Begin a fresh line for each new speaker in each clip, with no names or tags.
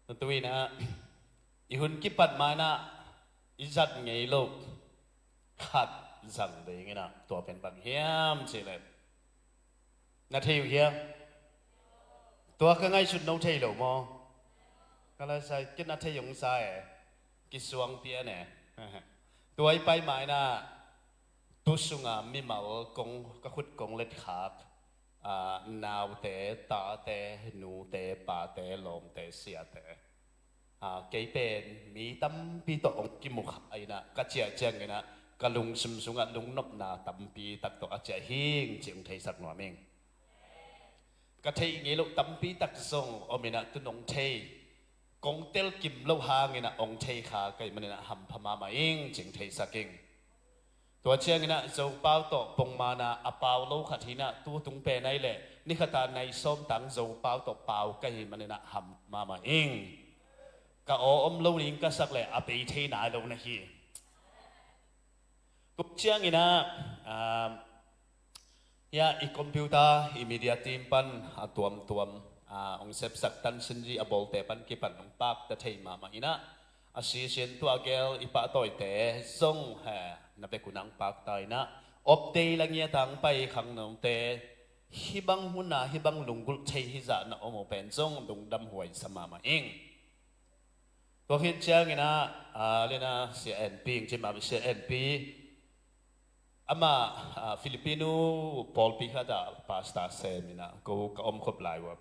Tụi na ihun kipat mana izat ngei lo khat rằng đấy nghe nào tổ phèn bằng hiếm chỉ là na theo hiếm tổ cái ngay chút nấu theo đâu mò cái là sai cái na theo dùng sai cái xuông tia nè tổ ấy bay mãi na tu sung à mi mạo công các khuất công lết khác nào té ta té nụ té bà té lom té xia té cái bên mi tâm pi tổ ông kim mục ấy na cái chia chân cái na cái lùng sum sung ăn lùng nộp na tâm pi tắc tổ chia hiên chịu thấy sắc hòa mình cái thấy nghe lúc tâm pi tắc song ông mình tu nông thấy công tel kim lâu hàng nghe na ông thấy khá cái mình na hầm phama mà yên chịu thấy sắc kinhตัวเชียงนะเจ้าเป้าโตปงมานะอาเป้าโลขัดที่นะตัวตุงเปนัยแหละนี่ขตาในส้มตังเจ้าเป้าโตเป้าก็เห็นมันนะหำมาเองก็อมโลลิงก็สักแหละอาไปเทน่าโลนะฮีกุเชียงนะยาอีคอมพิวเตอร์อีมีเดียทีมปันตัวองเซปสักตันสินจีอบอลเตปันกี่ปันองปากแต่เทมาอีนะอาศัยเสียนตัวเกลอีปะต่อยเตะส่งแห่นับเป็นกุนังปากตายนะอบเตยลังเงียตังไปขังนองเตฮิบังหุนาฮิบังลุงกุลเทฮิจานะอโมเป็นส่งลุงดำหวยสมาเองตัวคิดเชียงนะเรียนนะเสียเอ็นปีจริงมาเสียเอ็นปีอามาฟิลิปปินูพอลปีข้าจะพาสตาเซมินะก็อมคบหลายวับ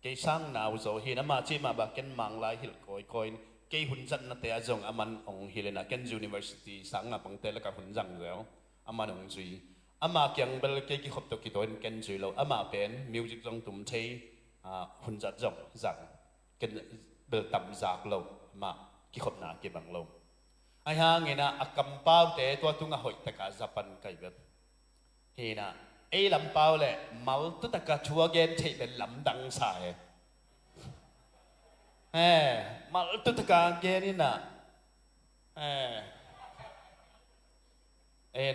เกี่ยช่างนาวโซฮินะมาจีมาบักเก็นมังลายหิลคอยcáiหุ่นจันนั่นแต่อาจงอามันองฮิเลนะเกนจูนิเวอร์ซิตี้สังอ่ะปังเตลกับหุ่นจังแล้วอามันองจุยอามาเกียงเบลกี่ขบตัวกี่ตัวเกนจุยแล้วอามาเป็นมิวสิกจงตุ่มเทหุ่นจัดจงจังเกนเบลต่ำจากเรามากี่ขบหนากี่บังเราไอ้ห่างเงี้ยนะอักกำเป้าแต่ตัวตุ้งอ่ะหอยตะกาจับปันไก่แบบเฮนะไอ้ลำเป้าแหละมัลตุตะกาชัวเกนเทเป็นลำดังสายมาตุตะการเกนี่นะ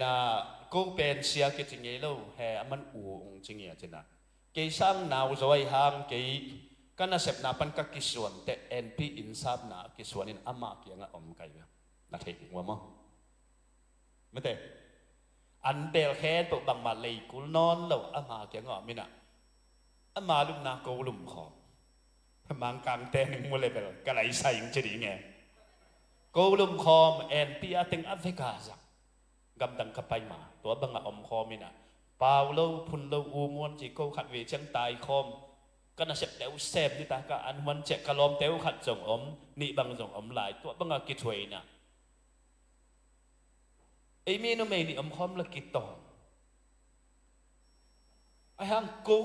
นะกูเป็นเสียกิจงเงี้ยลูมันอูองจริงเงี้ยจีน่ะเกี่ยช่างนาวจะไว้ห่างเกี่ยกันน่ะเสพนาปันกักกิส่วนแต่เอ็นพีอินซับน่ะกิส่วนนี่อามาเกี่ยงอ่ะอมไก่แบบน่าเที่ยงว่ามั้งไม่แต่อันเบลแค่ตกบังมาเลยกูนอนแล้วอามาเกี่ยงอ่ะมิน่ะอามาลุมนากูลุมขอมังกังเต้นมัวเลยแบบกระไรใส่ยังจะดีไงกูลุมคอมเอ็นพีอาติงแอฟริกาสักกำดังขับไปมาตัวบังอาอมคอมินะเปล่าเล่าพุนเล่าอูมวนจีกูขัดเวเชียงตายคอมก็น่าเสพเต๋วเสพที่ตากะอันวันเจกะลอมเต๋วขัดจงอมนี่บังจงอมหลายตัวบังอากิถวยนะไอ้มีโนเมนี่อมคอมละกิตอนไอ้ฮังกู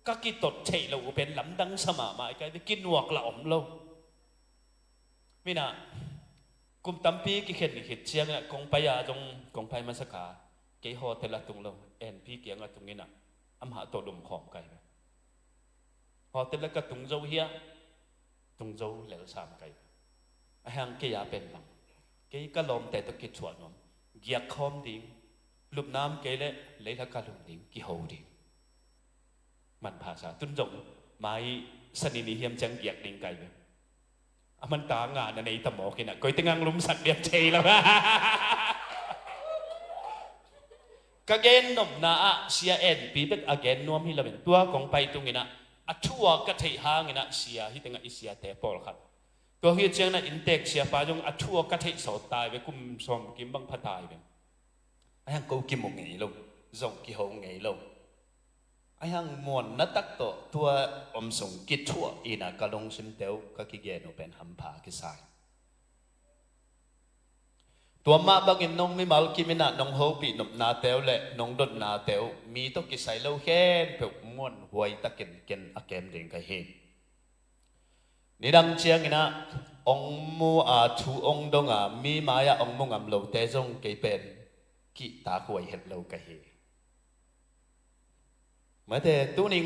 ก็กิตดเฉยเราเป็นลำดังสมามาไอ้กินหนวกละอมเราไม่น่ะกุมตั้มปีกิเข็นกิเชียงเนี่ยกงไปยาจงกงไปมาสักขาเกี่ยโฮเทลตุงเราเอ็นพี่เกี่ยงตรงนี้น่ะอำหาตัวดุมขอมไก่โฮเทลก็ตุงเจ้าเฮียตุงเจ้าเหลือสามไก่ไอ้ฮังเกี่ยเป็นบังเกี่ยก็ลมแต่ตะกิดชวนนมเกียกคอมดิ่งลุบน้ำเกี่ยเลยละก็ลุมดิ่งกี่โฮดิ่งมันภาษาตุนจงไม่สนินิเฮียมจังเกียกดิ่งไก่มันตางานในตะหมอกน่ะก้อยตั้งลุมสักเดียบเชยแล้วก็เกณฑ์นมนาเสียเอ็นปีเป็นอเกณฑ์นวมฮิลาเป็นตัวของไปตรงนี้นะอัชัวกระเทยหางนะเสียที่ตั้งอิเสียแต่ปอลครับตัวเฮียเจ้าน่ะอินเทคเสียปาจงอัชัวกระเทยสอดตายไปกุมสมกิมบังพัดตายไปไอ้ฮังกูกิมหมกไงลงจงกิโฮงไงลงไอ้ฮังมวนนัดตักโตตัวอมส่งกิจทั่วอีน่ะกระลงซิมเตวก็กิเกนเป็นหำผากิสายตัวมาบังอินนงไม่มาลกิมินะนงโฮปีนมนาเตวเละนงดดนาเตวมีตัวกิสายเล่าแค่เพื่อม้วนหวยตะเก็นอาเกมเด้งกันเฮนี่ดังเชียงนะองมูชูองดงมีมายาองมุงอัมโลเตจงเกเป็นกิตาหวยเห็ดโลกันเฮเมื่อแต่ตัวนี้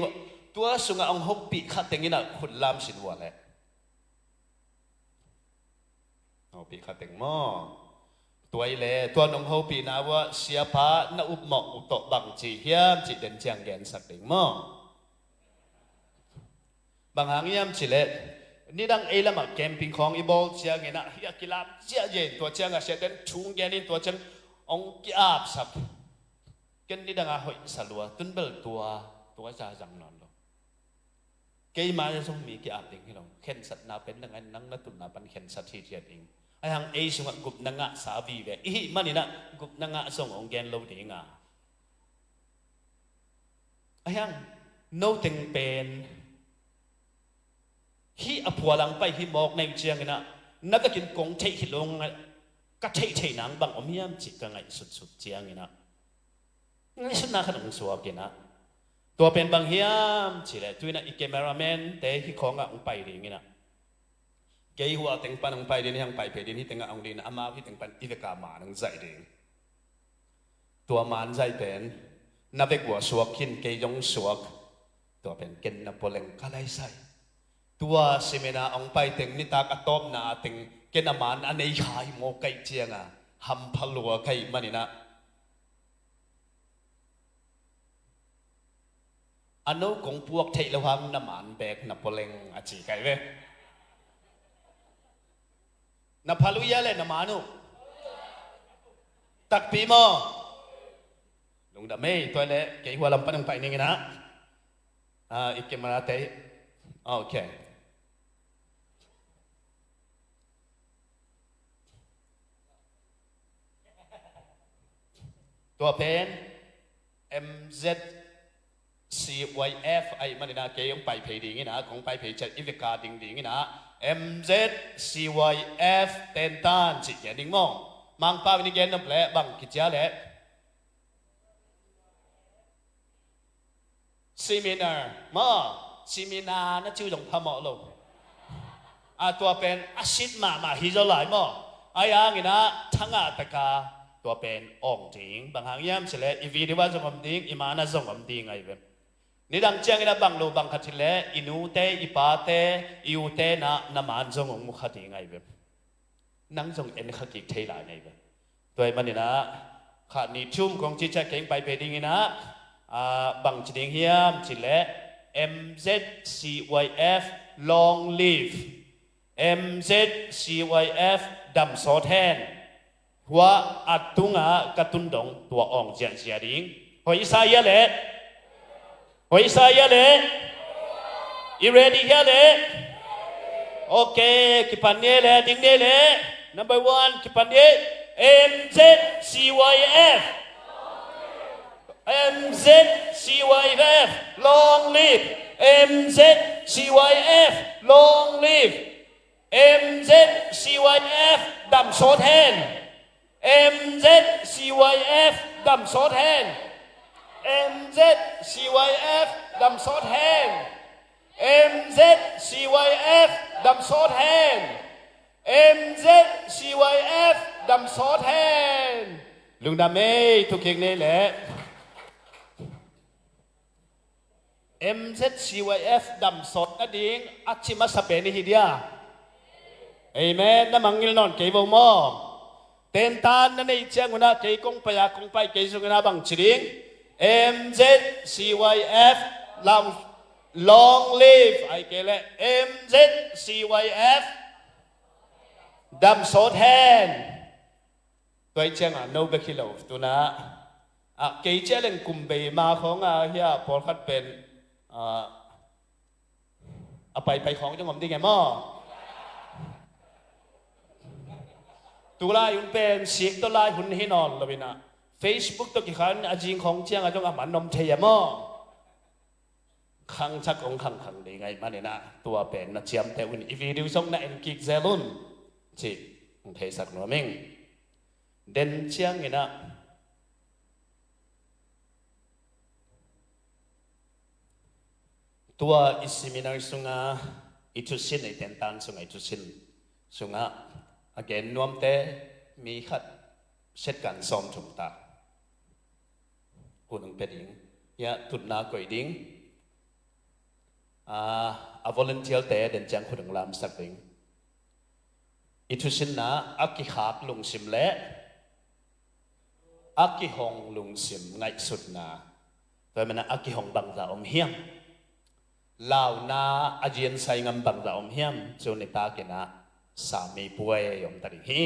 ตัวสุงองฮกปีขัดอย่างนี้นะขุดลามสินวัวแหละเอาปีขัดแต่งหม้อตัวเล่ตัวนงฮกปีนะว่าเสียผ้าหน้าอุบหมอกอุตบังจีเฮียมจีเด่นเจียงแกนสักแต่งหม้อบางหางเยี่ยมจีเล่ นี่ดังเอลมาแคมปิ้งของอีบอลเชียงเงินนะฮิอากิลาเจียเย็นตัวเชียงอ่ะเสียเดินชุ่งเย็นนี่ตัวเชียงองกีอาบสับกันนี่ดังอ่ะหอยสลัวตุนเบลตัวจะจังนอนลงเกี่ยมาจะส่งมีกีอาบดิ่งให้ลงเข็นสัตว์นาเป็นดังไงนั่งนัตุนนาเป็นเข็นสัตว์ที่เจียดิ่งไอ้ทางเอชงกุบนังอ่ะสาวีเวอีมันนี่นะกุบนังอ่ะส่งองแกนโลดิ่งอ่ะไอ้ทางโนติงเป็นฮีอภัวลังไปฮีบอกในเชียงนะนักกินกงเทหิลงก็เทนังบางอมียมจิกกังไงสุดเชียงนะนี่สุดน่าขนมสัวกินนะตัวเป็นบางเฮียมจิเลยตัวนั้นอีกเกมราเมนแต่ฮีของอ่ะองไปดีงี้นะเกี่ยหัวเต็งปันองไปดีนี่ยังไปเพดินที่เต็งอ่ะองดีนะอามาที่เต็งปันอีเวกามานังใจดีตัวมันใจเป็นนับเวกหัวสวกขินเกยงสวกตัวเป็นเกณฑ์นับโปเลงก็ได้ใส่ตัวสิเมนาองไปถึงนิตากระตบนาถึงเกณฑ์มันอันนี้ขายโมไกเจียงอ่ะหัมพลัวไกมันนี่นะอันนู้นของพวกเทลวังน้ำมันแบกนับโปเลงอาจีไกเว้นับพลุยะเลยน้ำมันนู้ตักปีโมลุงดำเมย์ตัวเล็กเกี่ยหัวลำปันองไปนี่ไงนะอีกเกมมาเตะโอเคตัวเป็น MZCYF ไอ้มันนี่นะเกี่ยงไปเพย์ดิ่งนะของไปเพย์จัดอีเวกาดิ่งนี่นะ MZCYF เต็นตันจิตแกดิ่งมั่งมังป้าวินิเกนน้ำแผลบังกิจยาแหละซีมินาร์มาซีมินาร์นั่นชื่อของพม่าลูกตัวเป็นอาชิตมาฮิจลายมั่งไอ้ยังงี้นะทั้งอาตกาตัวเป็นองถิงบางหางย่ำเสร็จอีวีดีว่าส่งคำดิ่งอีมานะส่งคำดิ่งไงเว้ยนี่ดังเชียงงี้นะบางลูบางขัดเละอินูเตอีปาเตอิวเตนะน้ำมันส่งของมุขดิ่งไงเว้ยนั่งส่งเอ็นขัดกิกเทลายไงเว้ยตัวมันนี่นะขาดนี่ชุ่มของจิตใจเก่งไปเป็นดิ่งนะบางจิตเฮียมจิตเละ MZCYF long live MZCYF ดำโซแทนหัวอัดตุงกระตุนดงตัวอ่องเจียนเสียดิ่งหอยสายเละหอยสายเละ you ready เละโอเคคิปันเน่เละดิ่งเน่เละ number one คิปันเน่ MZCYF MZCYF long live MZCYF long live MZCYF ดำโซแทน MZCYF ดำโซแทน MZCYF ดำโซแทน MZCYF ดำโซแทน MZCYF ดำโซแทนลุงดำเมย์ทุกอย่างนี่แหละ MZCYF ดำสดนั่นเองอัจฉิมาสเปนิฮิเดียเอเมนน้ำมังงิลนอนเกย์บมอเต็นตานนั่นเองเชียงวันนั้นเกย์กงไปกงไปเกย์สุกนาบังชิริง MZCYF long live ไอเกย์เล่ MZCYF ดำสดแทนตัวเชียงโนเบคิโลตัวน่ะเกย์เชียงกุมเบมาของเฮียพอลคัดเป็นไปของจังหวัดดีไงมั่งตัวลายหุ่นเป็นเสียงตัวลายหุ่นให้นอนเลยนะ Facebook ตัวกี่ครั้งจริงของเชียงจังหวัดมันนมเทียมั่งขังชักของขังดีไงมาเนี่ยนะตัวเป็นนะเชียมแต่อุ่นอีวีดิวส่งนะเอ็นกิกเซลุนจีเทสักหน่วยมิงเด่นเชียงไงนะตัวอิสมินาร์สุงาอิทุสินไอเต็นตันสุงาอิทุสินสุงาagain นวมเตมีขัดเช็ดกันซ้อมจุ่มตาคุณต้องเป็นดิ้งยะตุนนาก่อยดิ้งvolunteer เตเดินจังคุณต้องลำสักดิ้งอิทุสินนะอักกิขากลุงสิมเละอักกิหงลุงสิมไงสุดนะแต่มันอักกิหงบังตาอมเฮียง lao na ajian sai ngam bang da hiam chu ni ta ke na sa mi puai yom ta hi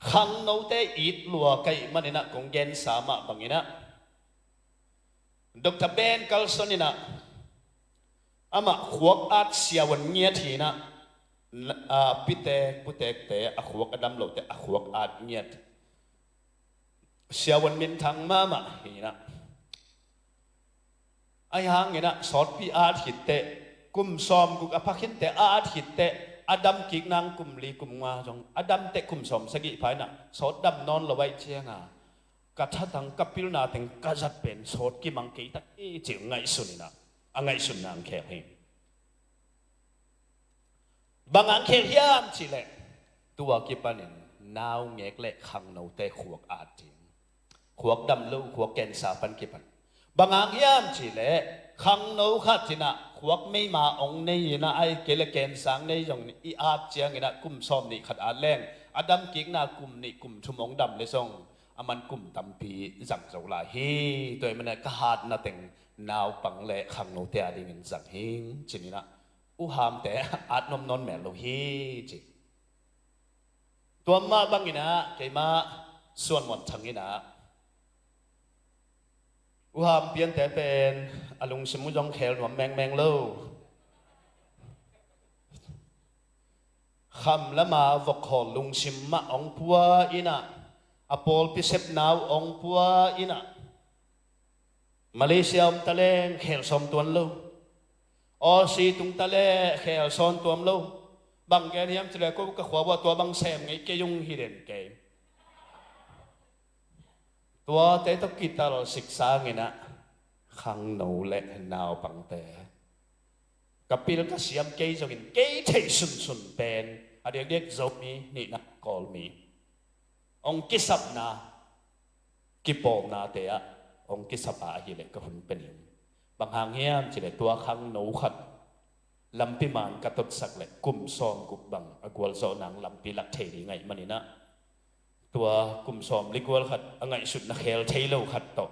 khang no te it lua kai manina kong gen sama bangina Dr. Ben Carlson ina ama khuak at siawan ngia thina pite putek te a khuak adam lo te a khuak at ngiat siawan min thang mama hina ai hang ina sort pi at hitte kum som guk apakhin te at hitte adam kik nang kum li kum nga jong adam te kum som sagi phaina sort dam non lo wai chenga kathatang kapil na teng kazat pen sort ki mang ke ta e chiu ngai sunina angai sun nang khe hi bangang khe hiam chi le tua ki panin naw ngek le khang no te khuak at ting khuak dam lu khuak ken sa pan ki pan bangang hiam chi le khang no khat china khuak mei ma ong nei na ai ke le ken sang nei jong i at chiang ina kum som ni khat a leng adam kik na kum ni kum thum ong dam le song aman kum tampi zang zo la hi toy mane ka hat na teng naw pang le khang no te ading in zang hing chinina u ham te at nom non mel lo hi chi tua ma bangina ke ma suan mon thangina u ham pian te pen alung simu jong khel nom meng meng lo kham lama vok khol lung sim ma ong pua ina apol pisep naw ong pua ina Malaysia taleng khel som tuan lo o si tung tale khel son tuam lo bang gen hiam chile ko ka khwa wa tua bang sem ngai ke yung hi den ke tua te to kital siksa ngina khang no le naw pang te kapil ka siam ke jongin ke thei sun sun pen adek dek zomi ni na call me ong kisap na kipom na te a ong kisapa hi le ka hun penin bang hang hiam chi le tua khang no khat lampi man ka tot sak le kum som gup bang agwal zo nang lampi lak thei ri ngai manina tua kum som likwal khat angai sut na khel thei lo khat to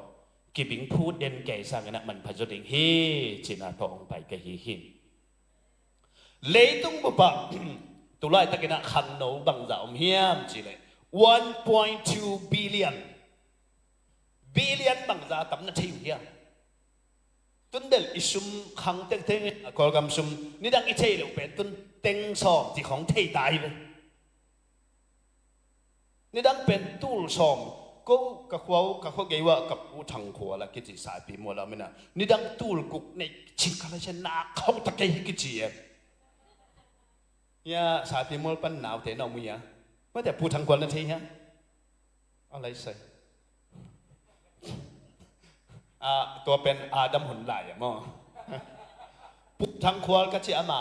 kibing phu den ke sang na man phajoding hi china to ong pai ka hi hi leitung bu pa tulai takina khang no bang za om hiam chi le 1.2 billion bang za tam na thei hiam tundel isum khang teng teng kol gam sum ni dang i thei lo pe tun teng som ti khong thei tai ve ni dang pen tul som ko ka khwa ge wa kap u thang khwa la ki chi sa pi mo la mena ni dang tul kuk nei chi khala chen na khong ta ke ki chi ya sa pi mo pan naw te no mu ya ma te pu thang khwa na thei ha alai saiตัวเป็นอาดัมหุ่นไหลอะมั้งปุ๊บทั้งควอลก็จะมา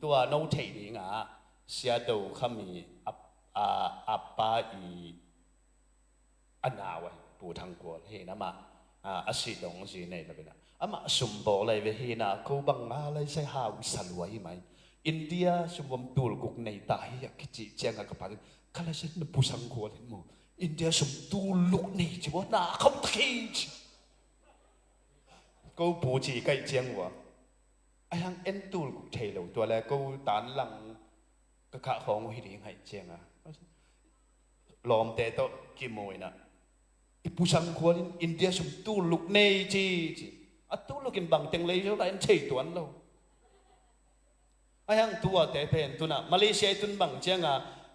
ตัวโน้ตเทดิ้งเสียดูเขามีอัปปาอีอันนาวปุ๊บทั้งควอลเห็นมาอาศิดงสิเนี่ยนะเป็นมาสมบูรณ์เลยเว้ยเห็นเขาบังอะไรใช่หาวิสัลวยไหมอินเดียสมบูรณ์ตัวกุกในตายอยากคิดเจียงกับปันเขาเลยใช่ปุ๊บทั้งควอลเห็นมั้งอินเดียสมตัวลุกในจีบว่าน่าเขาตะกี้cô bố chỉ cái chiang wa ai hang en tul ku thei lo tua la cô tan lang ka kha khong hi ring hai chiang lom te to ki moi na ipu sang khwalin india sum tu luk nei chi tu lukin bang teng lei jo la en thei tuan lo ai hang tua te pen tu na malaysia tun bang chiang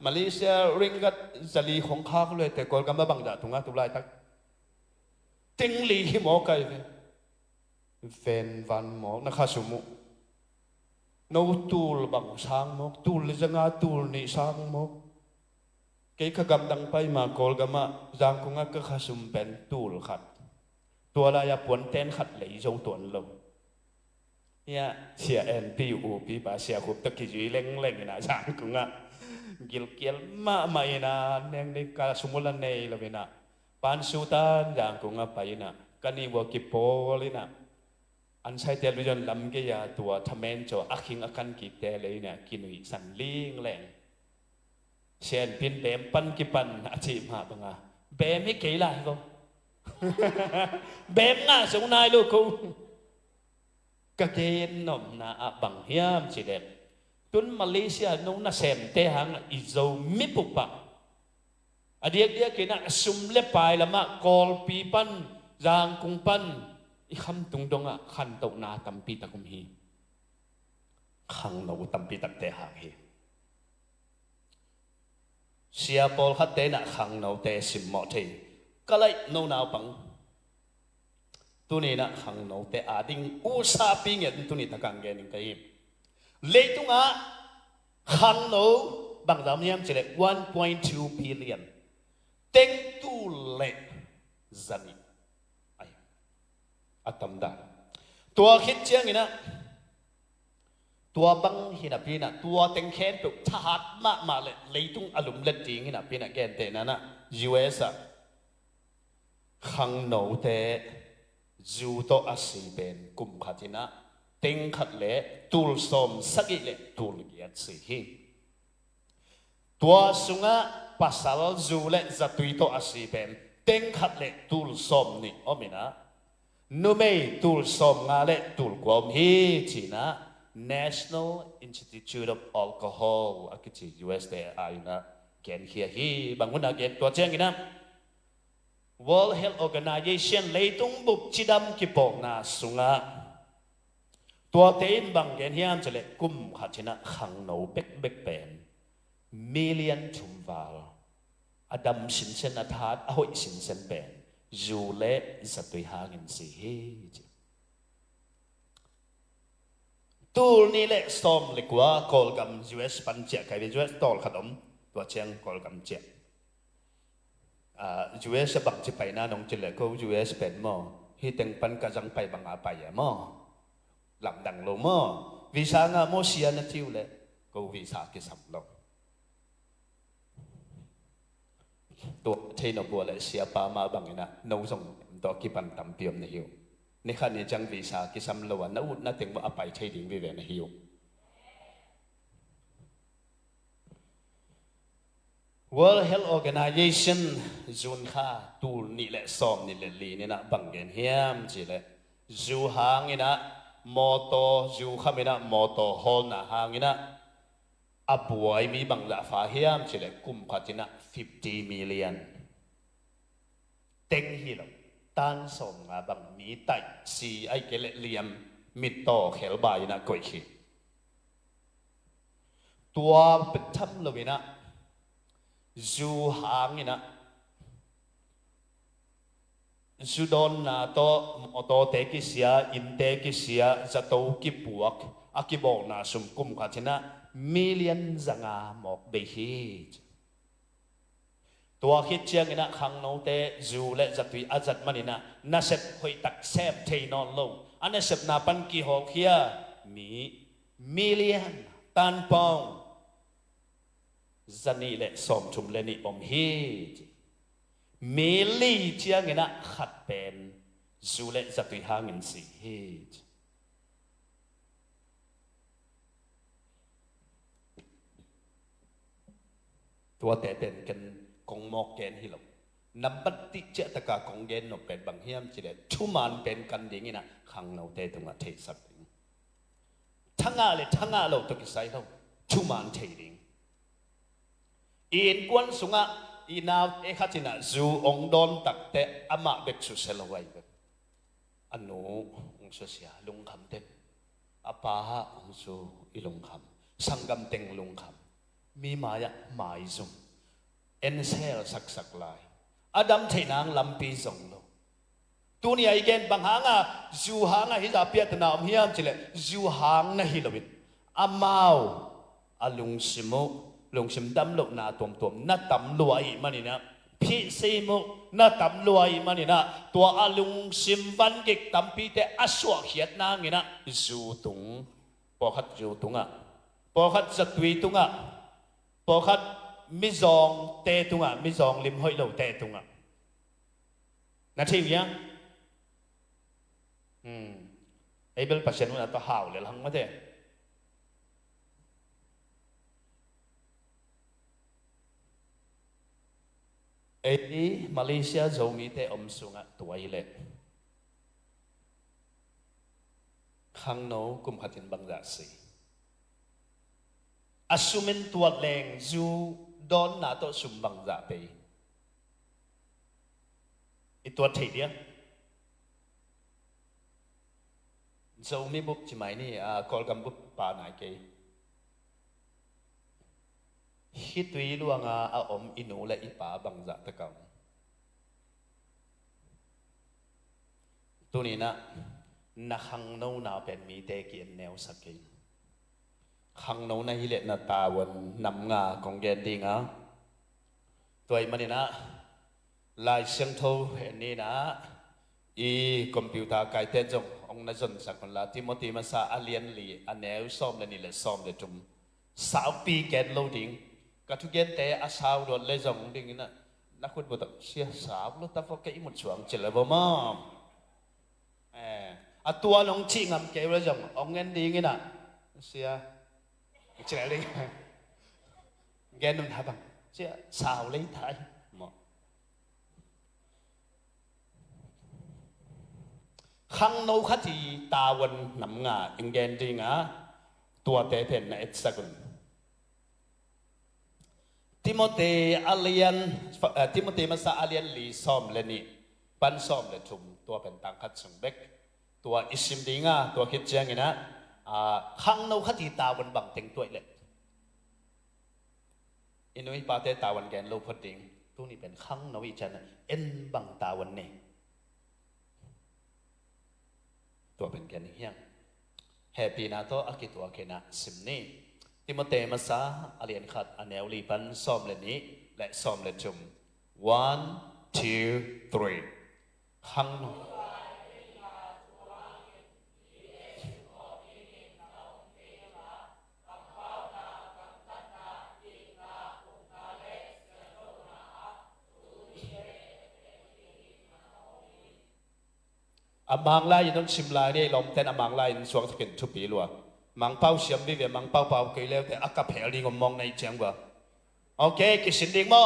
malaysia ringgit zali khong kha ko le te kol gam bang da tunga tu lai tak teng li hi mo kai ve ven van mok na khasumu no tul bang sang mok tul janga tul ni sang mok ke khagam dang pai ma kol gama jang kunga ka khasum pen tul khat tua la ya pon ten khat lei jong ton lo ya sia en pi u pi ba sia khup ta ki ji leng leng na jang kunga gil kiel ma mai na neng ni ka sumulan nei la bena pan sultan jang kunga pai na kani wo ki polinaอันใช้เทเลวิชันลำเกียตัวทำเมนโจอักขิงอักขันกิเตเลยเนี่ยกินุยสันลิงแหลงเช่นพินเบมปันกิปันอาชีพหาบังอาเบมไม่เกี่ยไรก็เบมง่าสงนายลูกกู cái gen nom na bằng hiam chỉ đẹp tuân Malaysia nông na xem te hàng izou mi bục bạc adiak dia kena sum le pai lama kol pi pan giang kung pan i kham tung donga khan to na tampi takum hi khang no tampi tak te hang hi sia pol khat te na khang no te sim mo the kalai no na pang tu ni na khang no te ading u sa pi ngen tu ni takang gen ning kai le tunga khang no bang dam niam chele 1.2 billion teng tu le zani ai atam da tua khit chiang ina tua bang hina pina tua teng khen tu that ma le leitung alum let ting hina pina gen te na US a khang no te zu to asiben kum khatina teng khat le tul som sagi le tul giat si hi tua sunga pasal zu le zatui to asiben teng khat le tul som ni omina nume tul som nga le tul kwom hi china National Institute of Alcohol akichi US te ayuna ken hia hi banguna gen tua chang ina World Health Organization leitung buk chidam kipok na sunga tua tein bang gen hiam chale kum khachina khang no bek bek pen million chumwal adam sin sen athat ahoi sin sen pen zule zatui hangin si hi tul ni le som le kwa kol gam US pan che kai US tol khatom tua chang kol gam che US bang chi pai na nong chile ko US pen mo hi teng pan ka jang pai bang a pai mo lam dang lo mo visa nga mo sia na tiu le ko visa ki sam lo to the no bo le sia pa ma bang ina no song to ki pan tam piom na hiu ni khan ni jang visa ki sam lo na ut na teng mo a pai thai ding vi ve na hiu World Health Organization zun kha tul ni le som ni le li ni na bang gen hiam chi le zu hang ina moto zu khamina moto hol na hang ina abuai mi bang la fa hiam chi le kum khatina 50 million teng hi lo tan som nga bang mi tai si ai ke le liam mit to khel ba ina koi khi tua petam lo ina zu hang ina Sudon na to moto te ki sia in te ki sia zato ki puak akibok na sum kum khatina million zanga mok be hi tua khit chiang ina khang no te zu le zatui azat manina na sep hoi tak sep thei non lo ana sep na pan ki hok hia mi million tan pong zani le som thum le ni om hi Meli chiang ina khat pen zule zatui hangin si hi tua te pen ken kong mok ken hi lo nabat ti che ta ka kong gen no pen bang hiam chi le thuman pen kan ding ina khang no te tunga thei sak ding thanga lo to ki sai lo thuman thei ding in kwan sunga inaw e khatina zu ong don takte ama bek su selawai be anu ong so sia lung kham te apa ha ong su ilung kham sangam teng lung kham mi maya mai zum en sel sak sak lai adam theinang lampi zong lo tunia igen bang hanga zu hanga hi da piat na om hiam chile zu hang na hi lowit amao alung simo lung sim dam lo na tom na tam luai manina phi simo na tam luai manina tua alung sim van gik tampi te aswa khiat na ngina zu tung pokhat zu tunga pokhat zatui tunga pokhat mizong te tunga mizong lim hoi lo te tunga na thiu yang able pasien na to haw le lang ma te ấy Malaysia zomi te om sunga tuai le khang nấu cùng hạt tiền bằng giả sĩ asumin tuột leng du don na to sum bằng giả pe ít tuột thấy đi dâu mi bút chỉ máy ni call cầm bút pa nai cái hít tùy luang om inu lại ipa bằng giả ta cầm tu ni na khang nấu na pen mi te kian neo sakin khang nấu na hi le na ta wan nam nga kong gen ding toy mani na lai siang tho ni na i computer kai te jong ong na jon sa kon la Timothy ma sa alien li aneu som le ni le som le tum sao pi get loading ka thu gen te a sao do le jong ding na khut bo ta sia sao lo ta fo ke một chuang chele bo ma a tua nong chi ngam ke le jong ong gen ding na sia chele le gen num ha bang sia sao lấy thai khang nấu khát thì ta vẫn nằm ngả ingen đi ngả tua tế thèn na et sagun Timothy masa alien li som le ni pan som le thum tua pen tang khat sung bek tua isim đi ngả tua khit chiang ina khang nấu khát thì ta vẫn bằng tiếng tuổi lệ inui pa te ta vẫn gen lâu phật tiếng tu ni pen khang nấu i chan en bằng ta vẫn neตัวเป็นแกนเฮียงแฮปปี้นาโตอากิตัวแกนะสิมนี่ติโมเตมาซาอาเลียนขัดอันเนวลีปันซ้อมเลนี้และซ้อมเลจุม one two three ขังamang lai non sim lai ni lom ten amang lai in suang thakin thu pi lua mang pau siam vi ve mang pau pau ke le te akap heli ngom mong nei chang wa okay ki sin ding mo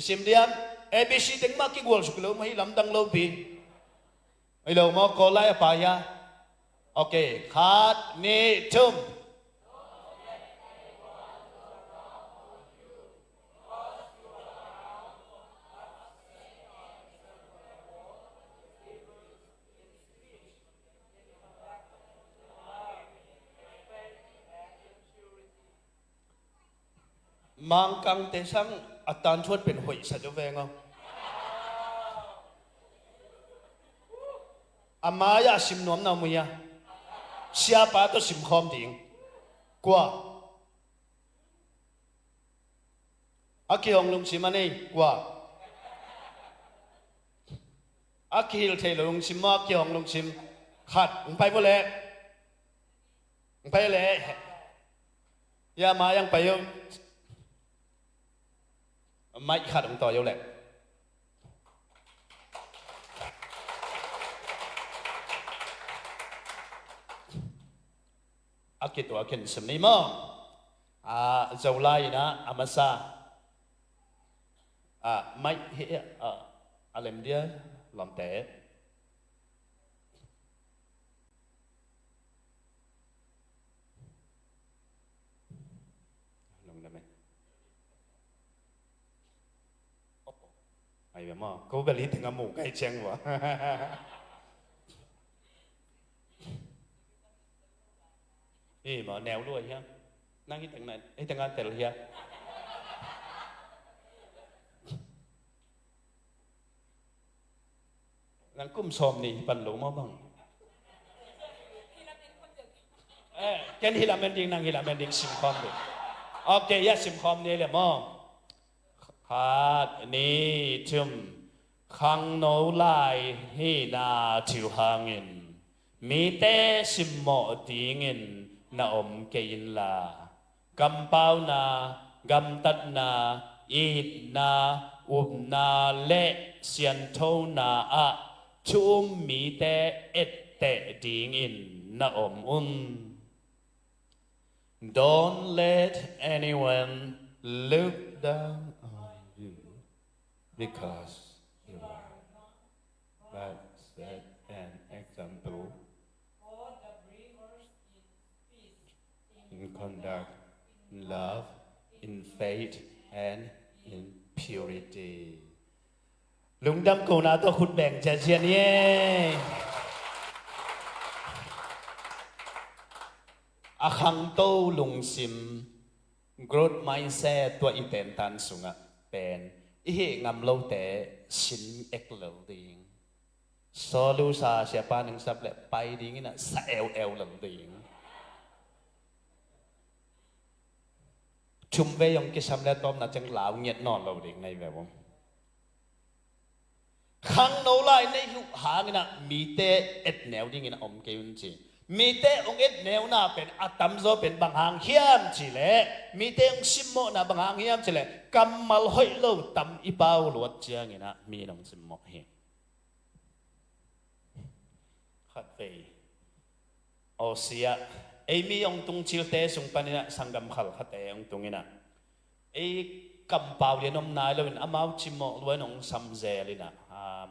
sim diam abc ding ma ki gol su lo mai lam dang lo pi ai lo mo ko lai pa ya okay khat ni chum mang căng te sang atan chuộtเป็นหอยsa jo veng không amaya sim nom na muya sia pa to sim khom ding kwa aki hong lung sim ani kwa aki hil thei lung sim ma ki hong lung sim khat ung pai bo le ung pai le ya ma yang pai yo mai khát ông tỏ yêu lệ akit wa ken semni mo dầu lai na amasa mai he alem dia làm té ai mà có vẻ lý thằng mù cái chăng vậy mà nèo luôn ha năng cái thằng này cái thằng anh tèo ha năng cúm xòm nè bận lỗ máu bằng cái này làm ending năng làm ending sim com được ok ya sim com này là mò khát ni chum khang nấu lại hi na chiu hangin mi te sim mo tingin na kein la gam pau na gam tat na it na na le sian thâu na chum mi te et te dingin na don't let anyone look down because you are but set an example conduct, in love, in faith, and in purity. Lung đam cầu na to khut bèn cha chian ye. A khang to lung sim growth mindset tua iten tan sunga pen i he ngam lo te sin ek lo ding. So lu sa siapa nang sap le pai ding na sa el lo ding. Chum ve yong ki sam le tom na chang lao nghiet non lo ding ngay ve bom. Khang no lai nei hu hang na mi te et neo ding na om ke un chi. Mi te ong et neo na pen atam zo pen bang hang hiam chi le. Mi te ong sim mo na bang hang hiam chi le. Kamal hoi lo tam ipao luat chiang ina mi nong sim mo hi. Khat ve. O sia ei mi ong tung chil te sung panina sangam khal khate ong tungina. Ei cầm bao liền ông nai lên amau chim mọ luôn ông sam dè lên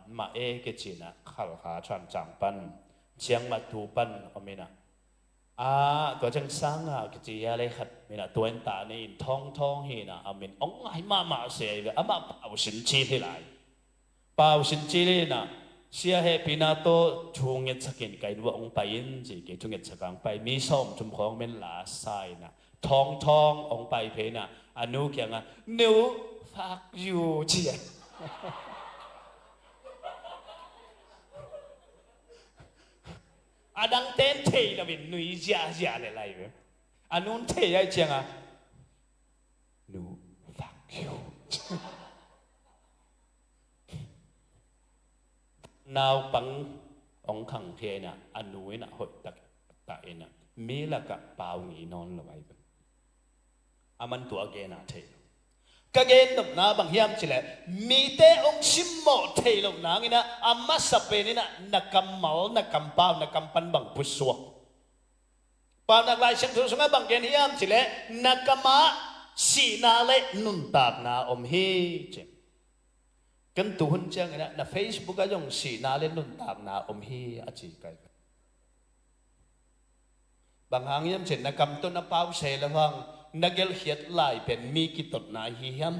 mà cái chuyện khal khá tràn tràn pan chiang mặt tu pan ông mình tôi chẳng sang cái chuyện này khát mình tôi anh ta này thong thong hi ông mình ông ai mà sẽ về mà bảo sinh chi thế lại bảo sinh chi lên xia hệ pina to chung nhất sakin cái đua ông bayin gì cái chung nhất sakang bay mi som chung khong mình là sai thong thong ông bay thế anu kia nếu fuck you chị đang tên thầy là mình nuôi già để lại vậy anu thầy ai chăng no fuck you nào bằng ông khẳng thế anu ấy hội tắc tại mi là cả bao nghĩ non là vậy aman tua ge na thei ka gen nop na bang hiam chile mi te ong sim mo thei lo na ngina amma sape ni na kamal na kampau na kampan bang puswa pa na lai sang thu sunga bang gen hiam chile na kama si na le nun tak na om hi che kan tu hun chang na Facebook a jong si na le nun tak na om hi a chi kai bang hang hiam chen na kam to na pau se la wang nagel hiat lai pen mi ki tot na hi hiam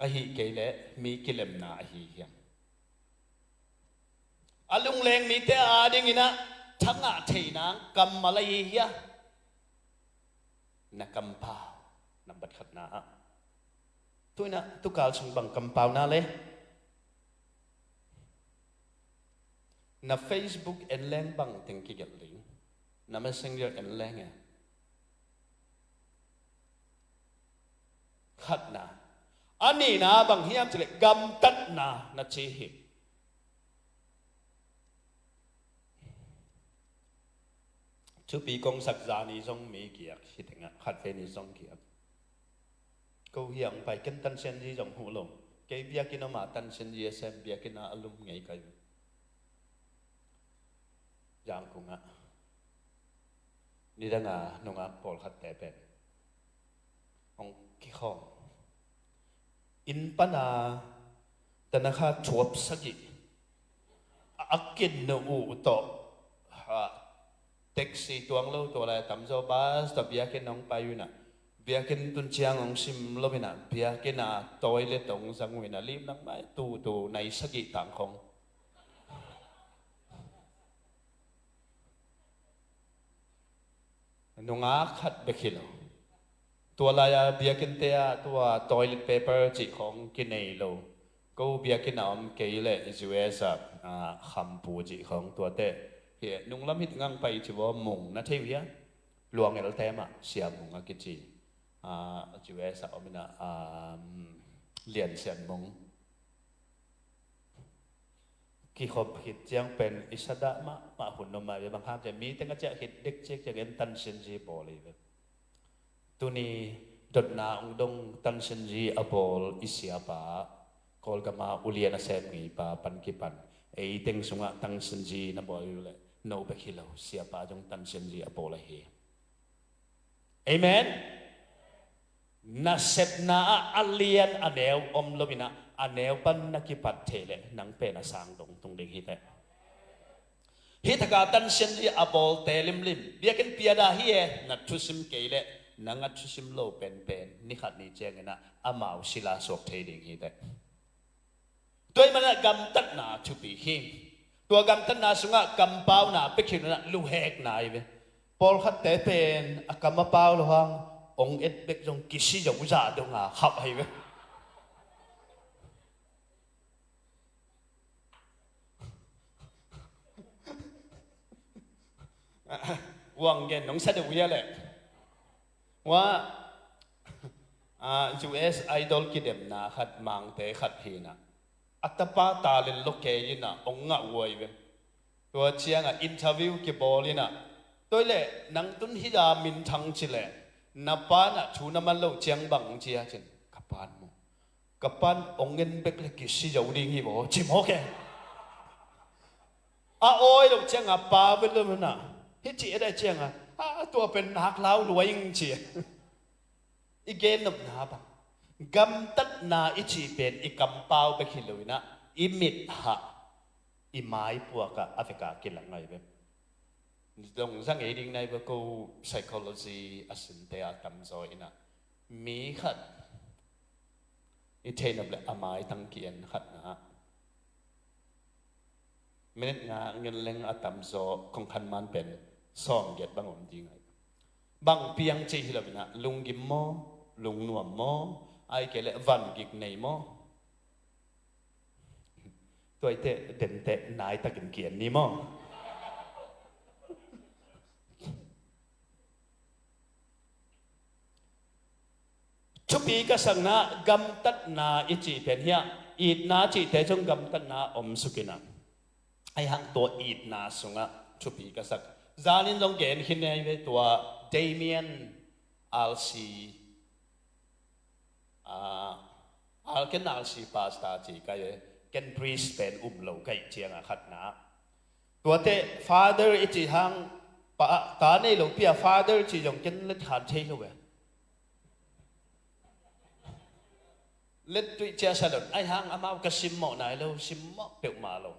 a hi ke le mi ki lem na hi hiam alung leng mi te a ding ina thanga thei nang kam malai hi na kam pa na bat khat na tuina tu kal chung bang kam pau na le na Facebook en leng bang teng ki gel ling na messenger en leng khát na anh ấy na bằng hiam chỉ lại gam tắt na chế hi chú bị công sắc giả ni trong mỹ kiệt khi tiếng khát về ni trong kiệt câu hiang phải kiến tân sen gì trong hồ lồng cái bia kia nó mà tân sen gì xem bia kia nó alum ngay cái giang cũng ni đang nông Paul khát tệ bền ông cái khom in pana tanakha chuap sagi akin no u to taxi tuang lo to la tam zo bus ta bia ken nong payuna bia ken tun chiang ong sim lo bina bia ken toilet tong sang wina lim nang mai tu nai sagi tang khong nunga khat bekhilo tua la bia ken te tua toilet paper chỉ khong ken nei lo câu bia ken nam ke le US kham pu chỉ khong tua te he nung lam hit ngang pai chi bo mung na thei ya luang el te ma sia mung a ki chi US omina lian sian mung ki khop hit chiang pen isada ma hun no ma be bang ham je mi te nga cha hit dek chek che gen tan sin ji bo le tuni dot na ong dong tan sin ji abol isia pa kol kama uliana sem ngi pa pan ki pan ei teng sunga tang sin ji na boy le no be khilo sia pa jong tan sin ji abol hi amen na set na alien aneu om lobina aneu pan na ki pat thele nang pe na sang dong tung ding hi te hi thaka tan sen ji abol te lim lim bia ken pia da hi e na thu sim ke le na nga thu sim lo pen pen ni khat ni cheng na amau sila sok thei ding hi te toy mana gam tat na thu pi hi tua gam tat na sunga gam pau na pe khin na lu hek na i ve pol khat te pen akam pau lo hang ong et bek jong kisi jong za do nga khap hai ve wang gen nong sa de wi le wa US idol ki dem na khat mang te khat hi na atapa ta len lo ke ina ong nga woi ve tua chiang a interview ki bol ina tôi lệ nang tun hi da min thang chi le na pa na thu na man lo chiang bang chia chen kapan ongen bek le ki si jau ding hi bo chim ho ke a oi lo chiang a pa ve lo na hi chi da chiang a tua pen hak lau luai ing chi igen nop na ba gam tat na i chi pen i kam pau be khi lo na i mit ha i mai puaka afika kilangai be dong sang ấy đi này với cô psychology asin te atam zo ina mi khat ithei nab le amai tang kian khat na minute nga ngel leng atam zo kong khan man pen som get bangom ding ai bang piang chi hilabina lungim mo lung nuam mo ai ke le van gik nei mo toi te den te nai takin kian ni mo chupi ka sang na gam tat na ichi pen hia it na chi te chung gam tat na om sukina ai hang to it na sunga chupi ka sak zanin long gen hinai ve to Damien Alsi ken Alsi pasta chi ka ye ken Brisbane lo kai chiang a khat na to te father ichi hang pa ta nei lo pia father chi jong ken let khan thei lo ve let tui chia salon ai hang amau ka simmo nai lo simmo pe ma lo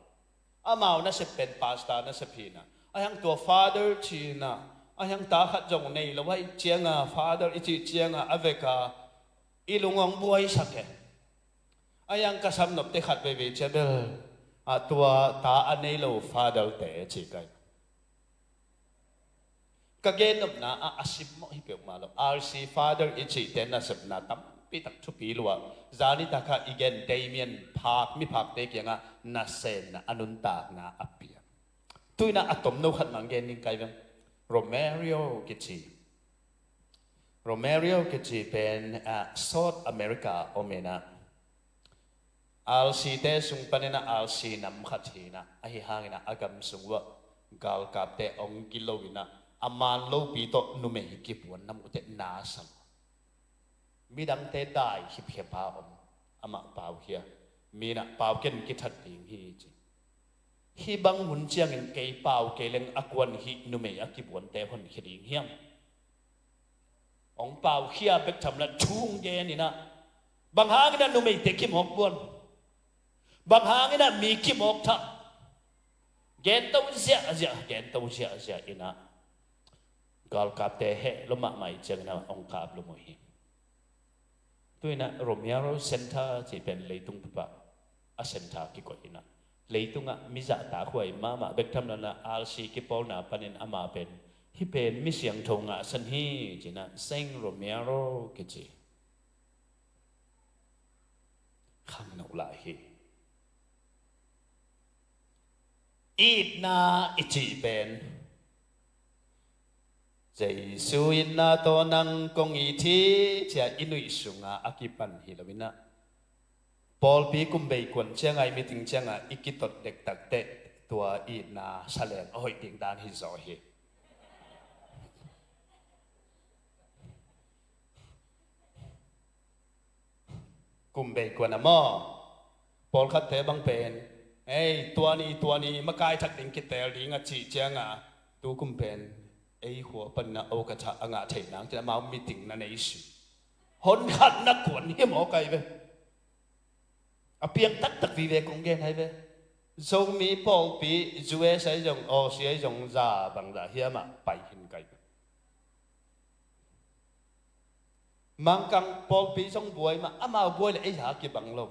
amau na se pen pasta na se phina ai hang to father chi na ai hang ta khat jong nei lo wai chianga father ichi chianga aveka ilungong buai sake ai hang ka sam nop te khat be be chabel a tua ta anei lo father te chi kai ka gen nop na a asimmo hi pe ma lo rc father ichi ten na sep na tam pi tak thu pi lua zani taka igen Damien phak mi phak te kyanga na sen na anun ta na apia tuina atom no khat mang gen ning kai bang Romario kichi pen South America omena alsi te sung panena alsi nam khat hina ahi hangina agam sungwa gal kap te ong kilowina aman lo pi to nume ki puan nam ute na sam mi dang te dai hip hip pa om ama pau hia mi na pau ken ki that ding hi chi hi bang hun chiang in ke pau ke leng akwan hi nu me akibon te hon hi ding hiam ong pau hia bek tham la chung ge ni na bang hang na nu me te ki mok bon bang hang na mi ki mok tha gen tau sia ina gal kap te he lo ma mai chang na ong kap lo mo hi tôi na Romero Center chỉ bên lấy tung bắp à center cái gọi na lấy tung à mi giả ta khuấy mà bếc tham là RC cái pol na panen ama bên hi bên mi siang thong à san hi chỉ na Saint Romero cái gì khang nấu lại hi ít na ít chỉ bên Giêsu inna to nang kong iti chia inui sunga akipan hilawina Paul pi kumbei kwan chia ngai meeting chia nga ikitot dek tak te tua ina salen oi ding dan hi zo hi kumbei kwan amo Paul khat te bang pen ei tua ni makai thak ding kitel ding a chi chia nga tu kumpen ấy của phần na ô cả cha anh ngã thấy nắng cho máu meeting na này sự hôn khát na cuốn hiếm họ cái về à piang tắc tắc vì về cũng ghen hay về dòng mi Paul pi juê sẽ dòng ô sẽ dòng ra bằng ra hiếm mà bài hình cái mang căng Paul pi dòng buổi mà ama buổi là ấy hả cái bằng lâu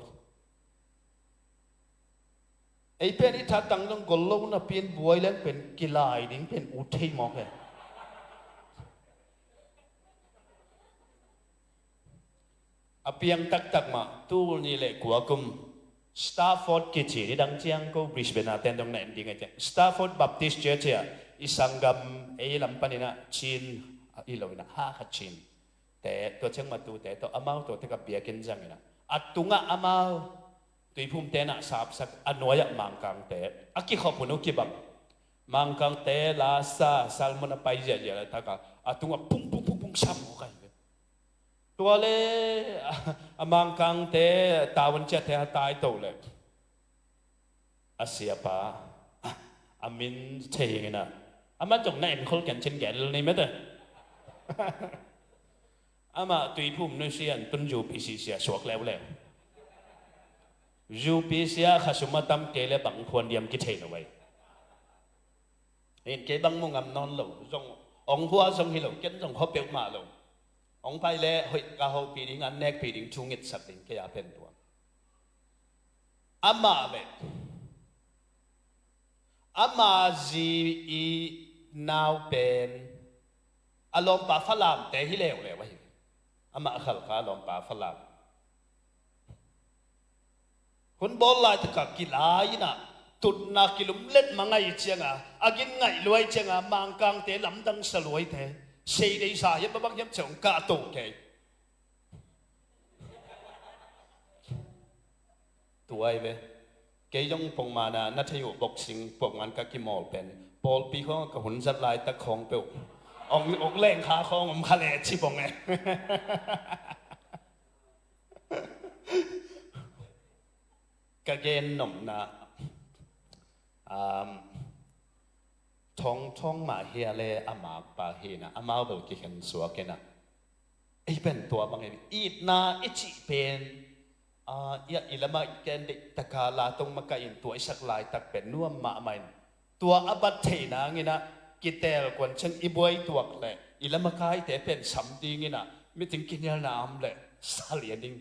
ấy bên ít thắt tăng dòng gol lâu na pin buổi lên pin kilai đỉnh pin uthi mọc cái apiang tak tak mà tu ni lệ của cùng Stafford Kichi di dang chiang ko Brisbane aten dong na ending ite Stafford Baptist Church ya isangam e lampanina chin ilowina ha kha chin te to chang matu te to amau to te ka biakin jangina atunga amau tuipum te na sap sak anoya mangkang te aki khopunu kibam mangkang te la sa salmon pai ja ja ta ka atunga pung pung pung pung sam ko kaiตัวเล่มังคังเตตาวันเจตตายโตเลยอาเซียป้าอามินเชียงนะอามาจงในเอ็นคนกันเช่นแก่เลยไหมเต้อามาตุยพุ่มนุเซียนตุนยูปีซีเซียสวกแล้วเลยยูปีเซียข้าสมตั้มเกลบังควรเดียมกิเทนเอาไว้เห็นเกบังมุงอันนอนหลงจงองหัวจงฮิโลเก็นจงเขาเปียกมาหลงองไปเล่หอยกาโฮปีดิ้งอันเนกปีดิ้งชุงอิดสับดิ้งแค่ยาเป็นตัวอามาเบอามาจีอีนาวเป็นอารมณ์ปาฝรั่งแต่ฮิเลวเลยวะอามาขัลกาอารมณ์ปาฝรั่งคนบอลลายตะกักกิลายนะตุดนักกิลุมเล็ดมังไงเชียงอ่ะอากินไงรวยเชียงอ่ะมังกังเตะลำดังสลวยเตะเสียดีสายบ้างยังจงกาโตเกยตัวไอ้เว้เกยงปงมานะนัทยุบอกสิงปกงานกักิมอลเป็นบอลปีเขากับหุ่นจัดลายตะคองเปลองแรงขาคองมาเลชิบงไงกะเกนหนุ่มนะท้องมาเฮียเลยอามาปาเฮนะอามาเบลกิเห็นสัวกันนะไอ้เป็นตัวบางอย่างอีดนาอิจิเป็นยาอิละมาแกนเด็กตะกาลาตรงมากอินตัวไอ้สักลายตักเป็นนัวมาใหม่ตัวอบัตเทนะงี้นะกิเตลกวนเช่นอีบวยตัวเลยอิละมาคายแต่เป็นสัมดีงี้นะไม่ถึงกินยาน้ำเลยสาลีดิ้ง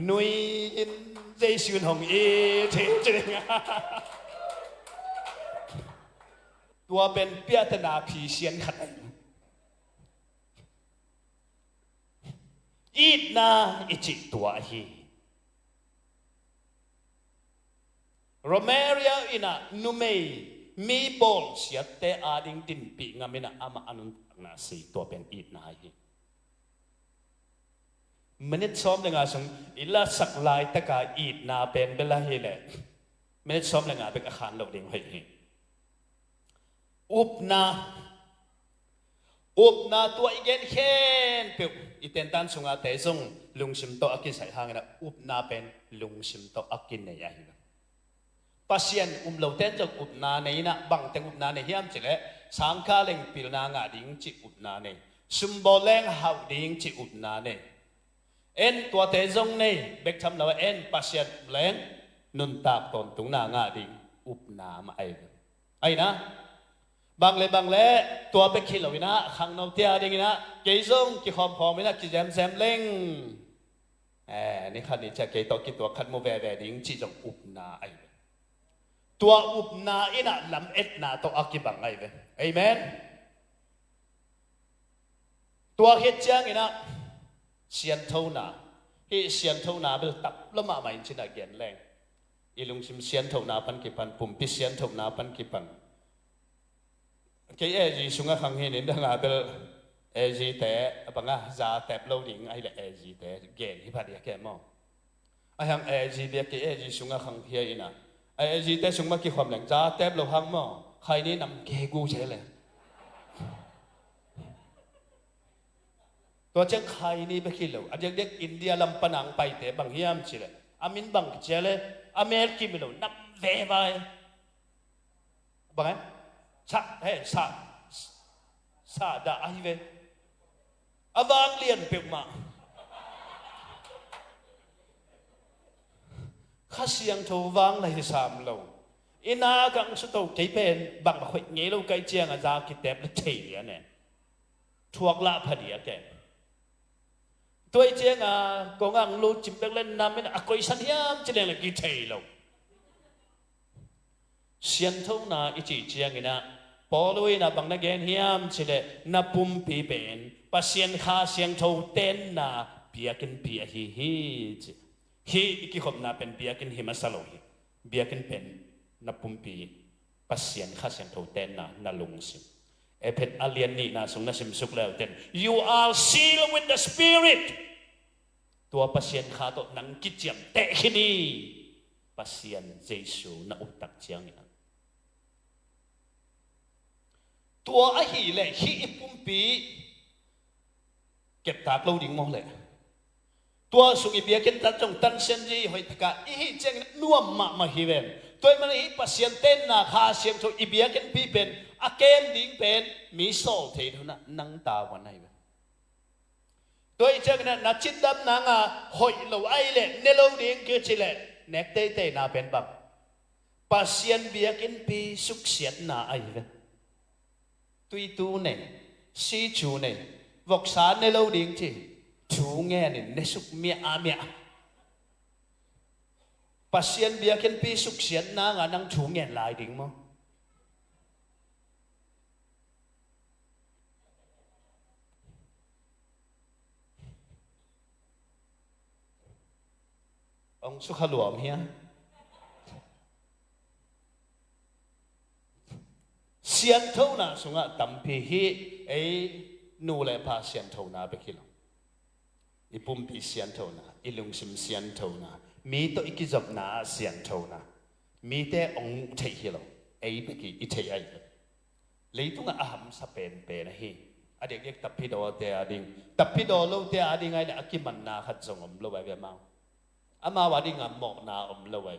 นุยอินเจสุนหงอีเทจริงตัวเป็นเปียตนาผีเสียนขัดอีดนาอิจิตัวฮีโรเมเรียอินะนุเมย์มีบอลเสียแต่อาดิงตินปีงามินะอามาอนุนาสีตัวเป็นอีดนาฮีมันนี่ซ้อมเลยงาสงอิลาสักลายตะกาอีดนาเป็นเบลาฮีเลยมันนี่ซ้อมเลยงาเป็นอาคารหลอกเด้งให้อุบนาตัวอีกเห็นเปียวอีเต็นตันสุงอาเตซงลุงชิมโตอากินใส่หางนะอุบนาเป็นลุงชิมโตอากินเนี่ยยังปัสยันเราเต้นจากอุบนาเนี่ยนะบางแต่อุบนาเนี่ยฮิมจิเลสังฆาเล่งปิลนางาดิ้งจิอุบนาเนี่ยซุมโบเล่งหาวดิ้งจิอุบนาเนี่ยเอ็นตัวเตซงเนี่ยเบกทำเราเอ็นปัสยันเล่งนุนตากตนตุงนางาดิ้งอุบนามาไอ้นะบางเล่ตัวเป็นขี้เหล่านี้นะขังนกเทียดิ้งนะเกยซงกี่ความพอไม่นะกี่แซมเล่งนี่ขันนี้จะเกยตัวกี่ตัวขันโมเวดิ้งจีจงอุบนาไอตัวอุบนาอินะลำเอ็ดนาตัวอากิบังไอเว้เอเมนตัวเฮ็ดจังอินะเสียนเท่านาที่เสียนเท่านาเป็นตับละมาใหม่ชินะเกียนแรงอีลุงชิมเสียนเท่านาพันกี่พันปุ่มพิเสียนเท่านาพันกี่พันcái gì xuống cái khang hiền đến đang ngã bel gì thế bằng ngã giá tép lâu đỉnh ai là gì thế ghen hi phải cái mò ai hàng gì biết cái gì xuống cái khang hiền na ai gì thế xuống mà cáiความแรงgiá tép lâu hàng mòใครนี่นำเกกูใช่เลยตัวเจ้าใครนี่ไปคิดแล้วอาจจะเด็กอินเดียลำปนังไปแต่บางเฮียมใช่เลยอามินบางเจเลยอเมริกาไม่รู้นับเวไปบางไงsa da ai ve avang lian pe ma khá xiang thâu vang lại sam lâu ina kang su tàu thấy bên bằng mà khuyết nhảy lâu cái chiang à ra kịp đẹp là thấy liền nè thuộc lạ phải đi cái tôi chiang à có ngang lô chim bèn lên nam bên à coi sân hiam chỉ là cái thấy lâu xiang thâu na ít chỉ chiang cái na bỏ lôi na bằng na gen hiam chỉ là na bum pi bên pasien kha xiang thâu tên na biakin bia hi cái hôm na bên biakin hi masalo hi biakin pen na pumpi pasien khá xiang thâu tên na lung sim epet alien ni na sung na sim suk leo tên you are sealed with the spirit tua pasien khá to nang kichiam te khini pasien Jesu na utak chiang ya tua a hi le hi pumpi kep tak lo ding mo le tua sung i biakin ta trong tan sen ji hoi taka hi cheng nuam ma hi ven tôi mà hi pasien tên na kha xiang thâu i biakin pi pen a ken ding pen mi sol thei thona nang ta wan ai tôi cheng na chit dam na nga hoi lo ai le ne lo ding ke chi le nek te te na pen bam pasien biakin pi suk siat na ai ve tui tu ne si chu ne vok sa ne lo ding chi chú nghe này nè súc mía mía pasien biakin pi suk siat na nga nang chú nghe lại ding mo ông suk haluam hia sian thâu na sunga tampi hi ei nu le pa sian thâu na bekilo ipum pi sian thâu na ilung sim sian thâu na mi to ikizop na sian thâu na mi te ong thei hi lo ei beki I thei ai leitunga aham sa pen pe na hi adek ek tapido te ading tapido lo te ading ai la akiman na khat zong om lo ba ma ama wadi ngam mo na om lo ai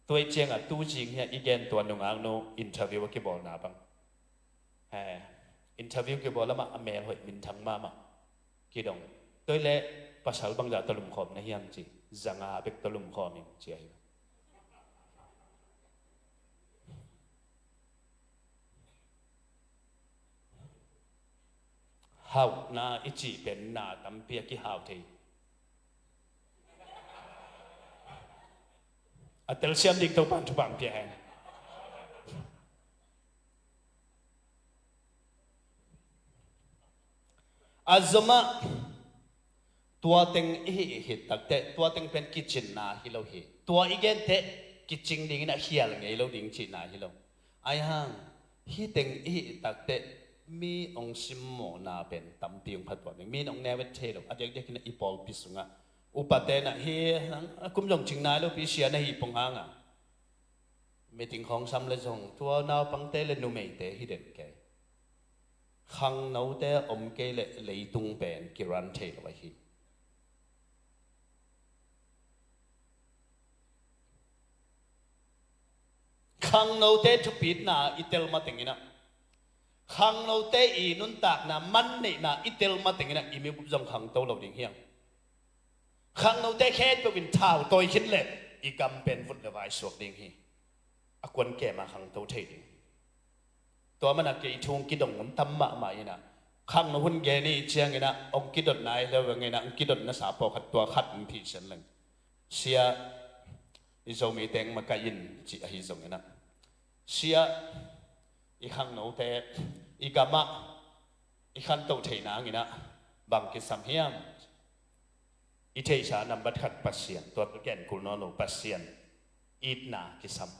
tôi chiang à tu jing hi igen to nong ang no interview ki bol na bang interview ki bol ma amel hoi min thang ma ki dong tôi le pasal bang da talum khom na hiam chi zanga bek talum khom mi chi ai hau na ichi pen na tam pia ki hau thei atel siam dik to pan thupang pia hen azama tua teng hi takte tua teng pen kitchen na hi lo hi tua igen te kitchen ding na hial ngei lo ding chi na hi lo ai hang hi teng hi takte mi ong sim mo na pen tam piung phat wa mi ong never the lo adek dek na ipol pisunga upate na hi kum jong ching na lo pi sia na hi pong hanga meeting khong sam le jong tua naw pang te le nu mei te hi den ke khang nấu te om ke le leitung pen ki ran the lo hi khang nấu te thu pit na itel ma tengina khang nấu te I nun tak na man ne na itel ma tengina imi bu jong khang to lo ding hiang khang nấu te khet pe win thau toy khin le I kam pen vut le vai suak ding hi akwan ke ma khang to the dingตัวมันอะกี่ทุ่งกี่ดงมันทำมาอีน่ะข้างนู้นแกนี่เชียงไงนะองกี่ดดนายแล้วไงนะองกี่ดดนักสาปขัดตัวขัดมันผิดเส้นเลยเสียอิโซมีแตงมากินจีอิโซไงนะเสียอีข้างนู้นแต่อีกามาอีขันโตเทน่าไงนะบางกิสัมเฮียมอีเทชานำบัตรขัดปัสเซียนตัวแกนกุลนอนุปัสเซียนอีดนากิสัม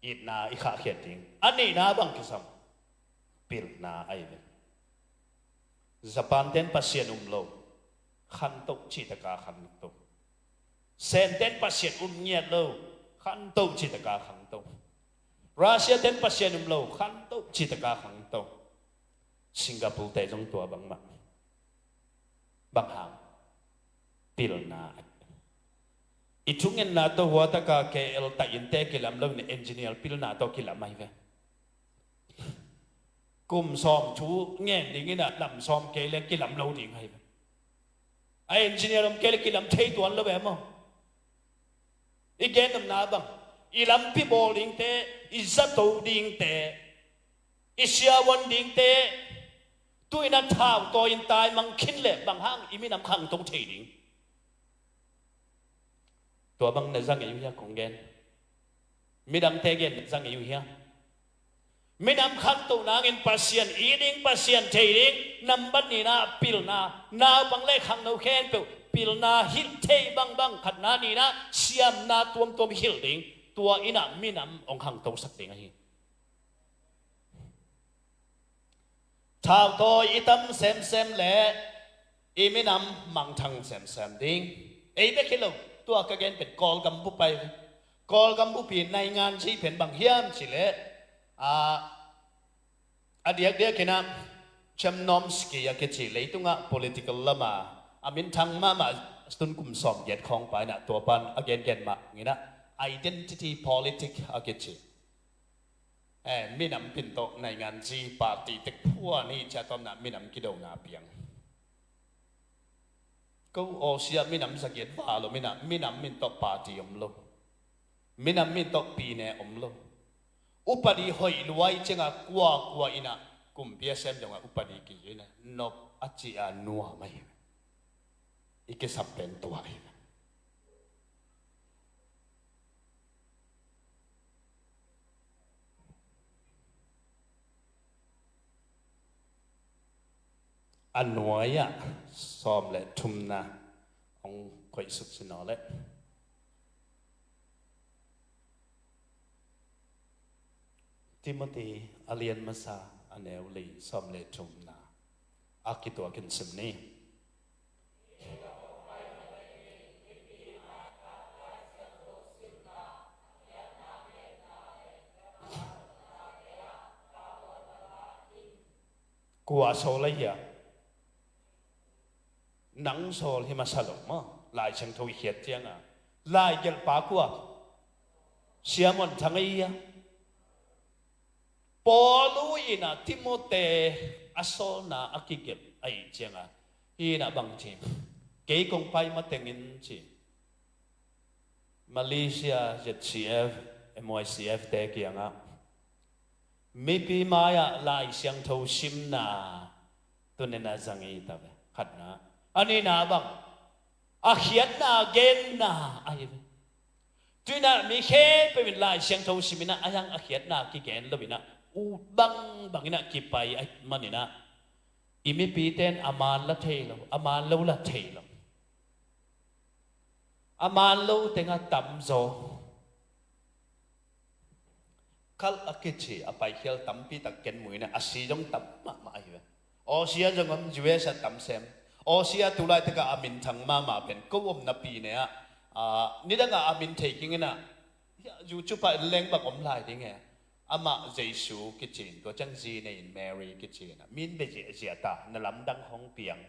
อีนาอีข้าเขียนจริงอันนี้นาบังคิสัมปิลนาไอเนญี่ปุ่นเต้นปัสเซียนโลขันตุจิตกาขันตุเซนเต้นปัสเซียนเงียดโลขันตุจิตกาขันตุรัสเซียเต้นปัสเซียนโลขันตุจิตกาขันตุสิงคโปร์แต่จงตัวบังมาบังหางปิลนาitungin nato wata ka ke el ta inte kilam lo ni engineer pil nato kilam mai ve kum som chu nge ding ina lam som ke le kilam lo ding hai ai engineer om ke le kilam thei tuan lo be mo igen nam na bang ilam pi bowling te izato ding te isia won ding te tuina thao to in tai mang khin le bang hang imi nam khang tong thei ding tua bang na zang yu ya kong gen midam te gen zang yu ya midam khang to nang in pasien eating pasien thei ding nam ban ni na pil na bang le khang no khen pe pil na hil thei bang bang khat na ni na siam na tuom hil ding tua ina minam ong khang tong sak ding hi thao to itam sem le iminam mang thang sem ding ei be khilo tua ka gen pet kol gam bu pai kol gam bu pi nai ngan chi pen bang hiam chi le adiak dia kena chamnomski ya ke chi leitunga political lama amin thang ma stun kum som yet khong pai na tua pan again gen ma ngina identity politics akechi minam pinto nai ngan chi party tek phua ni cha tom na minam kido nga piang ko osia minam sakiet ba lo minam min to party lo minam min to pi ne lo upadi hoi luai chenga kwa ina kumpia sem jonga upadi ki ina nop achi a nuwa mai ike sapen tua ina anuaya som le thumna ong khoi suk sino le Timothy alian masa aneu li som le thumna akito kin simni kwa so la ya nắng sol hi masalom ma lai chang thui hiat tiang a lai gel pa kwa siamon thangai ya polu ina timote asol na akigel ai chiang a hi na bang chi ke kong pai ma tengin chi Malaysia ZCF MYCF te kiang a maybe maya lai siang tho sim na tunena zangi ta khat na ani na bang akhiat na gen na ai tuina mi khe pe min lai siang tho simina ayang akhiat na ki gen lobina u bang ina ki pai ai manina imi pi ten aman la thailo aman lo la thailo aman lo tenga tam zo kal akichi apai khel tampi tak ken muina asi jong tam ma ai o sia jong am juwe sa tam sem Osia tulai teka amin thang ma pen ko om na pi ne ni da nga amin taking na ju chu pa leng ba om lai ding e ama jesu kitchen to chang ji ne in Mary kitchen min be je sia ta na lam dang hong piang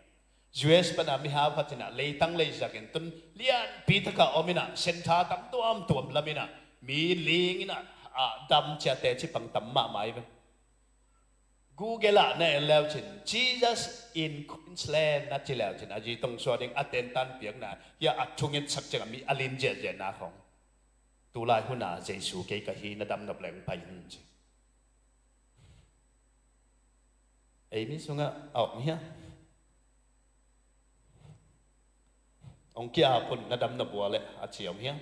US pa na mi ha phatina le tang le jaken tun lian pi thaka omina sen tha tam tuam lamina mi ling ina dam cha te chi pang tam ma mai ba Google na leo chin Jesus in Queensland na chi leo chin aji tong so ding atentan piang na ya athungin sak chang mi alin je na khong tu lai huna jesu ke ka hi na dam nop leng pai hin chi ei mi sunga au mi ha ong kia pun na dam na bua le a chiom hi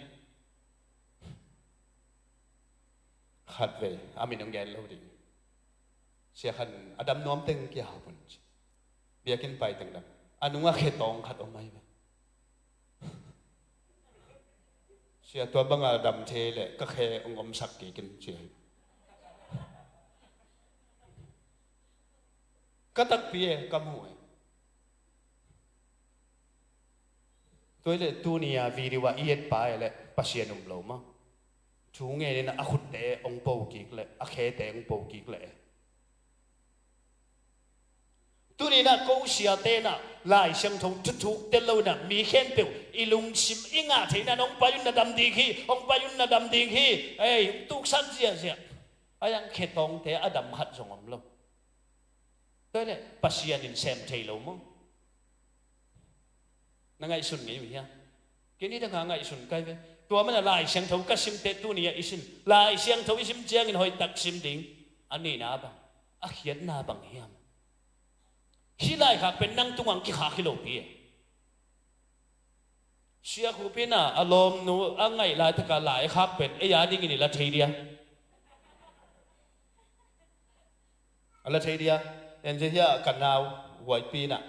khat ve amin ong gen lo ding sia khan adam nom teng ki ha pun bia kin pai teng dam anunga khe tong khat omai ba sia to banga dam the le ka khe ongom sak ki kin chi ka tak pie kam hu toi le tunia video iet pa le pasianum lo ma thu nge ne na akhut te ong po ki le a khe te ong po ki le tuni na ko sia te na lai sang thong thu te lo na mi khen pe ilung sim inga the na nong payun na dam ding hi ong payun na dam ding hi ei tu san sia ayang khetong te adam hat jong om lo toi le pasian in sem thei lo mo na ngai sun ngai hi ke ni da ngai sun kai ve ตัวมันลายเสียงเท่ากับซิมเตตัวนี้อิสินลายเสียงเท่าอิสิมเจียงอินหอยตักซิมดิ่งอันนี้นะบังอักเขียนนาบังเฮียมที่ลายหักเป็นนั่งตุงังกิขาคิโลปีเชียคูปีน่ะอารมณ์นูอังไงลายตะการลายหักเป็นไอ้ยาดิ่งนี่ละทีเดียอะไรทีเดียเอ็นเจียกันนาวหวยปีน่ะ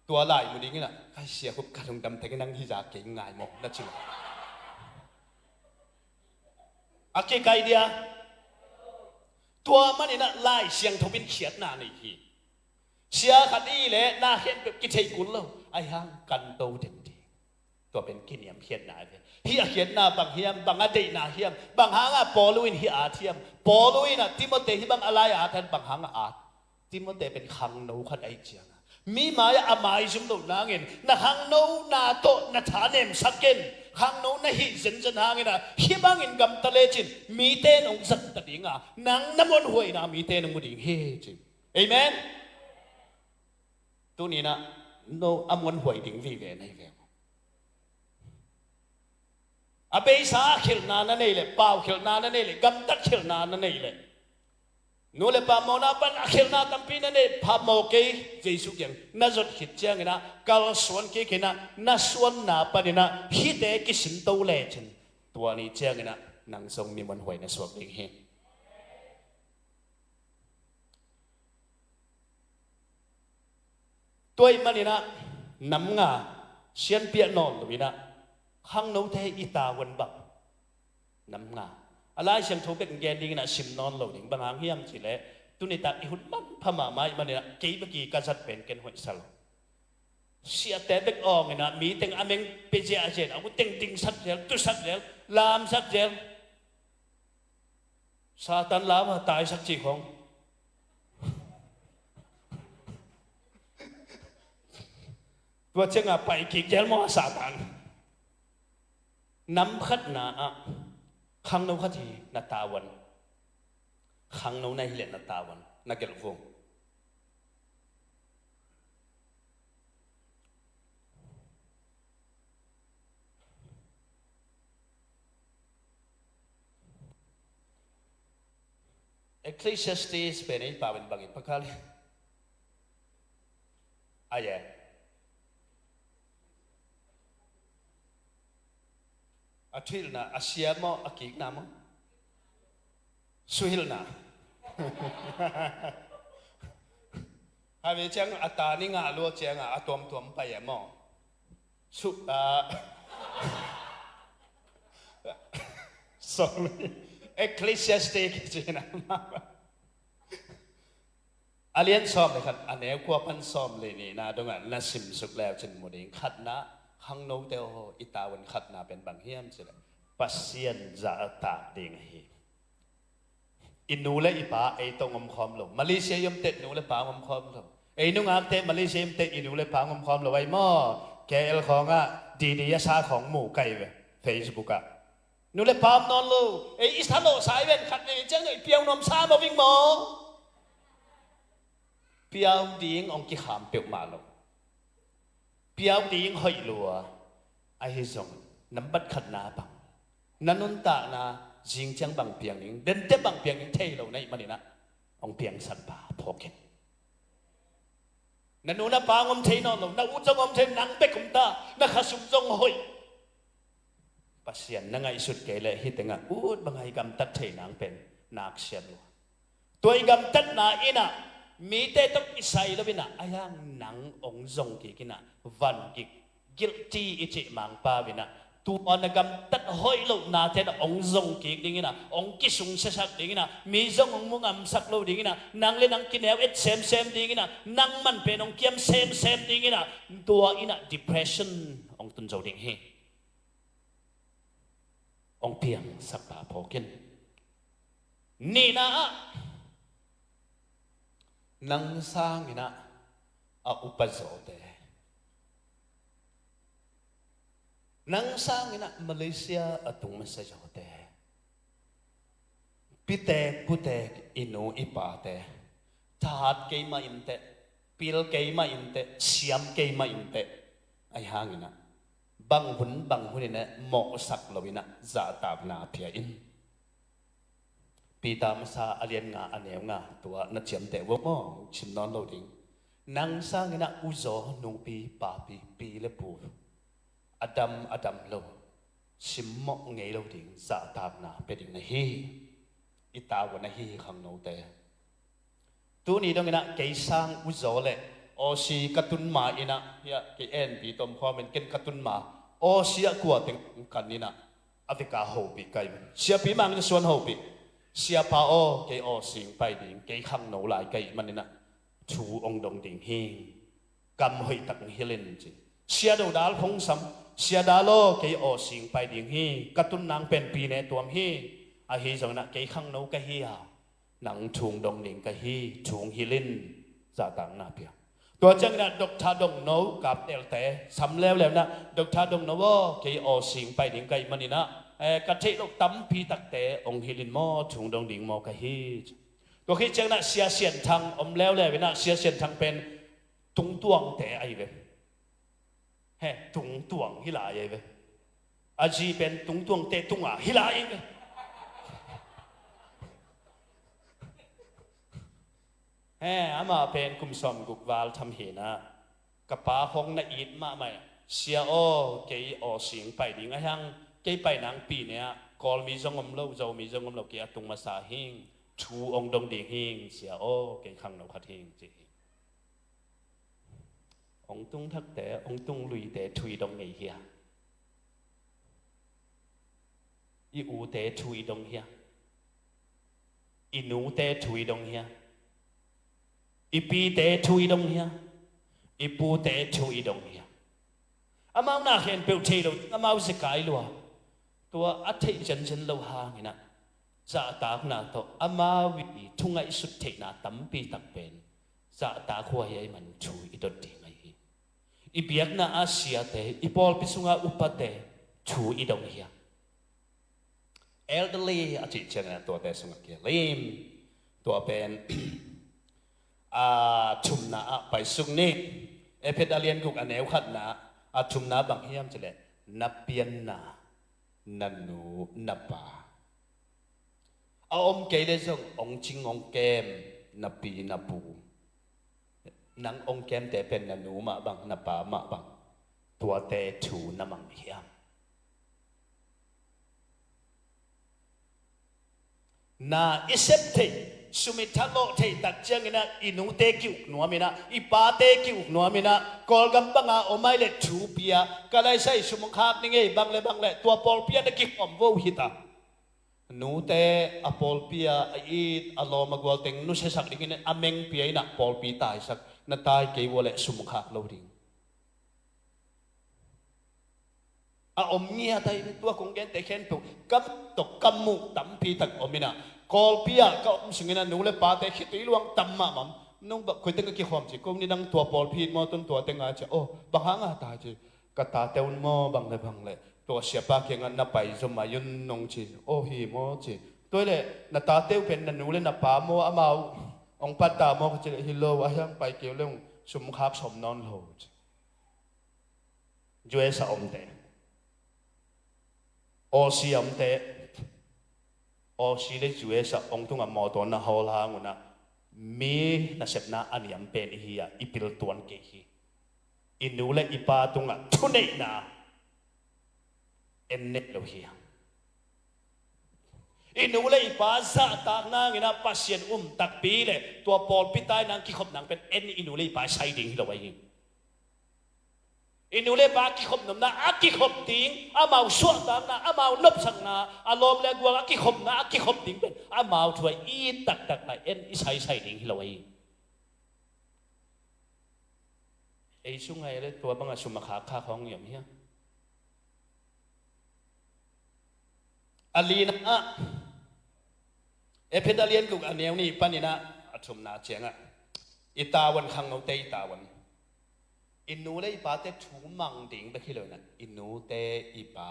ตัวลายมันดิ่งน่ะใครเชียคุบกันดำแต่ก็นั่งที่จากเก่งง่ายหมดนั่นจริงอาเกไกเดียตัวมันนี่นะไล่เสียงทวินเขียดหน้าในทีเชียขัดอีเละหน้าเห็นแบบกิเทกุลแล้วไอ้ฮังกันโตเด่นดีตัวเป็นกินยมเขียดหน้าเลยเฮียเขียดหน้าบางเฮียมบางอดีตหน้าเฮียมบางหางอ่ะปอลุยนเฮียอาเทียมปอลุยน่ะทิโมเตที่บางอะไรอาแทนบางหางอาทิโมเตเป็นขังโนขัดไอเจียงมีหมายอาหมายจุ่มโดนนางเงินน่ะขังโนนาโตน่ะฐานเอ็มสักเกนขังโน้นนะฮิเซนจันหางนะฮิบังอินกัมตะเลจินมีเตนองสัตตดิ่งอ่ะนังน้ำมันหวยนะมีเตนองมุดิ่งเฮจินเอเมนตัวนี้นะโนอัมวันหวยดิ่งวีเวในเวอาเบสาเขลนานั่นเองเลยป่าวเขลนานั่นเองเลยกัมตัดเขลนานั่นเองเลยนู้นเลยป่าวมอนาปันเขลนาตั้มปีนั่นเองพาโมเกย์เจสุยังน่าจดหิดเจียงนะกาลสวนเกย์นะน่าสวนนาปันนะฮิเดกิสินโตเลจินตัวนี้เจียงนะนางทรงมีวันหวยในสวบดิ่งเฮตัวมันนี่นะน้ำงาเชียนเปียนอนตัวนี้นะข้างโน้นเทอิตาวันบักน้ำงาอะไรเสียงโทเป็นแกนดิ่งนะสิมนอนเหล่าดิ่งบางหางเฮียมสิเละตุนิตาอิหุนมันพม่าไม้มันเนี่ยกี่เมื่อกี้การจัดเป็นเกณฑ์หวยสลบเสียแต่เด็กออกนะมีเต็งอเมงเปเจอาเจนเอาเต็งดิ่งสักเจลตุสักเจลลามสักเจลซาตันลามตายสักจีของตัวเจ้าไปกี่เจลมอซาตันน้ำขัดหนาขังโนขัดทีนาตาวันขังโนในหิเลนาตาวันนักเกลฟงเอ็กซิสเตสเป็นไอ้ป่าเป็นบางอินพักคาลีอะไรอาทิลนะอาเซียมออากิกนามสุฮิลนะฮาวิจังอัตานิงาลัวจังอัตวมตัวมไปยังมอสุsorry ecclesiastic จีนะอาเลียนซ้อมเลยครับอันนี้ควบพันซ้อมเลยนี่นะตรงนั้นน่าสิมสุกแล้วจนหมดเองขัดนะข้างโน้ตเดียวอิตาวันขัดนาเป็นบางเฮียมสิเลยปัสเซียนจะตากดิ่งฮีอินนูเลอีป้าไอตรงอมคอมลงมาเลเซียยมเตะนูเลป้างอมคอมลงไอนุ่งอาเตะมาเลเซียยมเตะอินนูเลป้างอมคอมลงไอหม้อแกเอลของดียาชาของหมู่ไก่เว้ยเฟซบุ๊กนูเลป้ามนอนลูไออิสทานโลสายเว้นขัดไอเจ้าไอเปียวนมชามาวิ่งหมอเปียวดิ่งองกิขามเปียวมาลงเปียวดิ่งหอยลัวไอ้เจ้าน้ำบัดขัดนาบังนั่นนุ่นตานาจิงจังบังเปียงนิ่งเดินเตะบังเปียงนิ่งเทเราในมันนี่นะองเปียงสันป่าพอเก็นนั่นนุ่นปางอมเทนอนลงนั่นอุจงอมเทนังเบกุมตานั่นข้าสุจงหอยปัสเซียนนั่งไอสุดเกลฮิตงะอูดบังไอกำตัดเทนังเป็นนักเชียร์ตัวไอกำตัดนาอินะมีเตต้องอิสัยแล้วบินะอายังหนังองจงกิกินะวันกิกิลตีอิจิมังปาบินะตัวมันกำตัดหอยลูกนาเทนองจงกิดิ่งนะองกิสุงเสสักดิ่งนะมีจงองมุงอัมสักลูดิ่งนะนางเล่นนางกินเอวเซมดิ่งนะนางมันเป็นองเกียมเซมดิ่งนะตัวอินะ depression องตุนโจดิ่งเฮองเพียงสักป่าพอกินนี่นะนังสร้างนะอุปโภคนังสร้างนะมาเลเซียตุงมัสยิดพิเตพุเตอินูอิปาเตทาดเกยมาอินเตปิลเกยมาอินเตเสียมเกยมาอินเตไอหางนะ บางหุ่นเนี่ยหมอกสักลวินะจะตามนาเพียอินปีตามซาอเลียนงาอันเนียวงาตัวนัดเฉียมแต่ว่ามองชิมนอนเราดิ่งนังสร้างนะอุโจนุงปีป่าปีเล็บปูอดัมโลชิมหมอกไงเราดิ่งจะตามนาเป็นดิ่งนะฮีอิตาวันนะฮีขังโนเตตัวนี้ต้องนะเกยสร้างอุโจเลยโอชีกตุนมาอินะเฮียเกเอ็นปีตอมพอมันเกินกตุนมาโอชีกวาติงกันนี่นะอเมริกาหูปีไก่เสียปีมังจะส่วนหูปีเสียพาโอเกอสิงไปดิ่งเกขังโนลายไก่มันนี่นะชูองดงดิ่งฮิงกำหอยตักฮิเลนจีเสียดูดาลพงสัมเสียดาโลเกอสิงไปดิ่งฮิกตุนนางเป็นปีเนตัวฮิอาฮีจังนะเกขังโนกะฮีอาหนังชูงดงดิ่งกะฮีชูงฮิเลนจะต่างนาเปียตัวจังนะดอกทาดงโนกับเอลเตสำแล้วนะดอกทาดงโนว่าเกอสิงไปดิ่งไก่มันนี่นะกะเทลกตั้มพีตักเตองฮิลินมอถุงดงดิ่งมอกะฮีตัวคิดจังนะเสียเสียนทางอมแล้วนะเสียเสียนทางเป็นตุงตวงเตไอเวเฮ้ตุงตวงฮิลาไอเวอาจีเป็นตุงตวงเตตุงอ่ะฮิลาไอเวเฮ้อามาเป็นกุมสมกุกวาลทำเหนะกับป้าของนาอีดมาไหมเสียโอเกยอสิงไปดิ่งไอ้ยังเกยไปนางปีเนี่ยกอลมีจงอมเล่าเจ้ามีจงอมเล่าเกียตุงมาสาหิงชูองดงดิ่งหิงเสียโอเกยขังเราขัดหิงจีองตุงทักแต่องตุงลุยแต่ทุยดงไงเฮียอีอูแต่ทุยดงเฮียอีนูแต่ทุยดงเฮียอีปีแต่ทุยดงเฮียอีปูแต่ทุยดงเฮียอามาหน้าเห็นเปลวเทลอามาสกายลัวตัวอัฐิจันเราหางนะจะตากนาโตอามาวิทุ่งไอสุดเทนาตั้มปีตักเป็นจะตากหัวใหญ่มันช่วยดดดิ่งไออีเบียกนาอาเซียเตอีปอลพิสุงาอุปเตช่วยดงเฮียเอลเดลีอาจิเจนะตัวเตสุงเกียลิมตัวเป็นชุมนาไปสุงนี่เอเพดาเลียนกุกอันเอวขัดนาชุมนาบางเฮียมจะเลยนับเปียนนานันนูนับปาเอาอมเกยเลยส่งองจิงองเกมนับปีนับปูนังองเกมแต่เป็นนันนูมาบังนับปามาบังตัวเตถูนมังเฮียมนาอิเซปเทสุมิทัลโลเทตักเจงนะอินูเตกิวนัวมินะอีปาเตกิวนัวมินะกอลกัมบังอาโอไมเลทูเปียก็เลยใช้สมุขหักนี่ไงบังเลตัวปอลเปียตะกิอมโวหิตานูเตอปอลเปียอีอารมณ์กวลเต็งนุเสสักดิ่งนี่อเมงเปียนะปอลปีตายสักนัตายเกยวเลสมุขหักโลดิ่งอมเงียไตตัวคงเกนเตเข็นตุกับตกกำมุตั้มปีตักอมินะกอลเปียก็สิ่งนั้นนูเลปาเตคิดตัวลวงตั้มมามั่มนุ่งแบบคุยตั้งกี่ความจีก็นี่นั่งตัวปอลพีดมอต้นตัวเต็งอาจจะโอ้บางครั้งอาตาจีกตาเตวนมอบางเลยตัวเสียปากยังนับไปสมัยยุนนงจีโอ้ฮีมอจีตัวเลยนัตาเตวเป็นนูเลนับปาโมอามาองปัตตามอจีฮิโลอายังไปเกี่ยวเรื่องสมคับสมนอนโหดจวยสะอมเตโอซีอมเตโอซีเลจวยสะองตุงอมอตอนน่ะฮอลางุนะมีน่ะเสพนะอันยำเป็นเฮียอีปิลตวนเกฮีอินูเลอีปาตุงอ่ะทุเนนะเอ็นเนตโลเฮียอินูเลอีปาซาตากนางนะปัสเซียนตักปีเลยตัวปอลพิตายนางกิขบนางเป็นเอ็นอินูเลอีปาใช้ดิ่งที่เราไว้ยิงอินูเลปากิขบนำนะอากิขบดิ่งอามาสวดตามนะอามาลบสังนะอารมณ์เลกว่าอากิขบนะอากิขบดิ่งเป็นอามาช่วยอีตักนะเอ็นอีใช้ดิ่งที่เราไว้ไอ้ช่วงไงเลยตัวบังอาชุมาขาข้าของอย่างนี้อาลีนะเอเพดาเลียนกุกอันเนียวนี่ปานี่นะชุมนาเจียงอ่ะอิตาวันขังเอาเตอิตาวันอินูเลยปาเตถูมังดิ่งไปขี้เลยนะอินูเตอีปา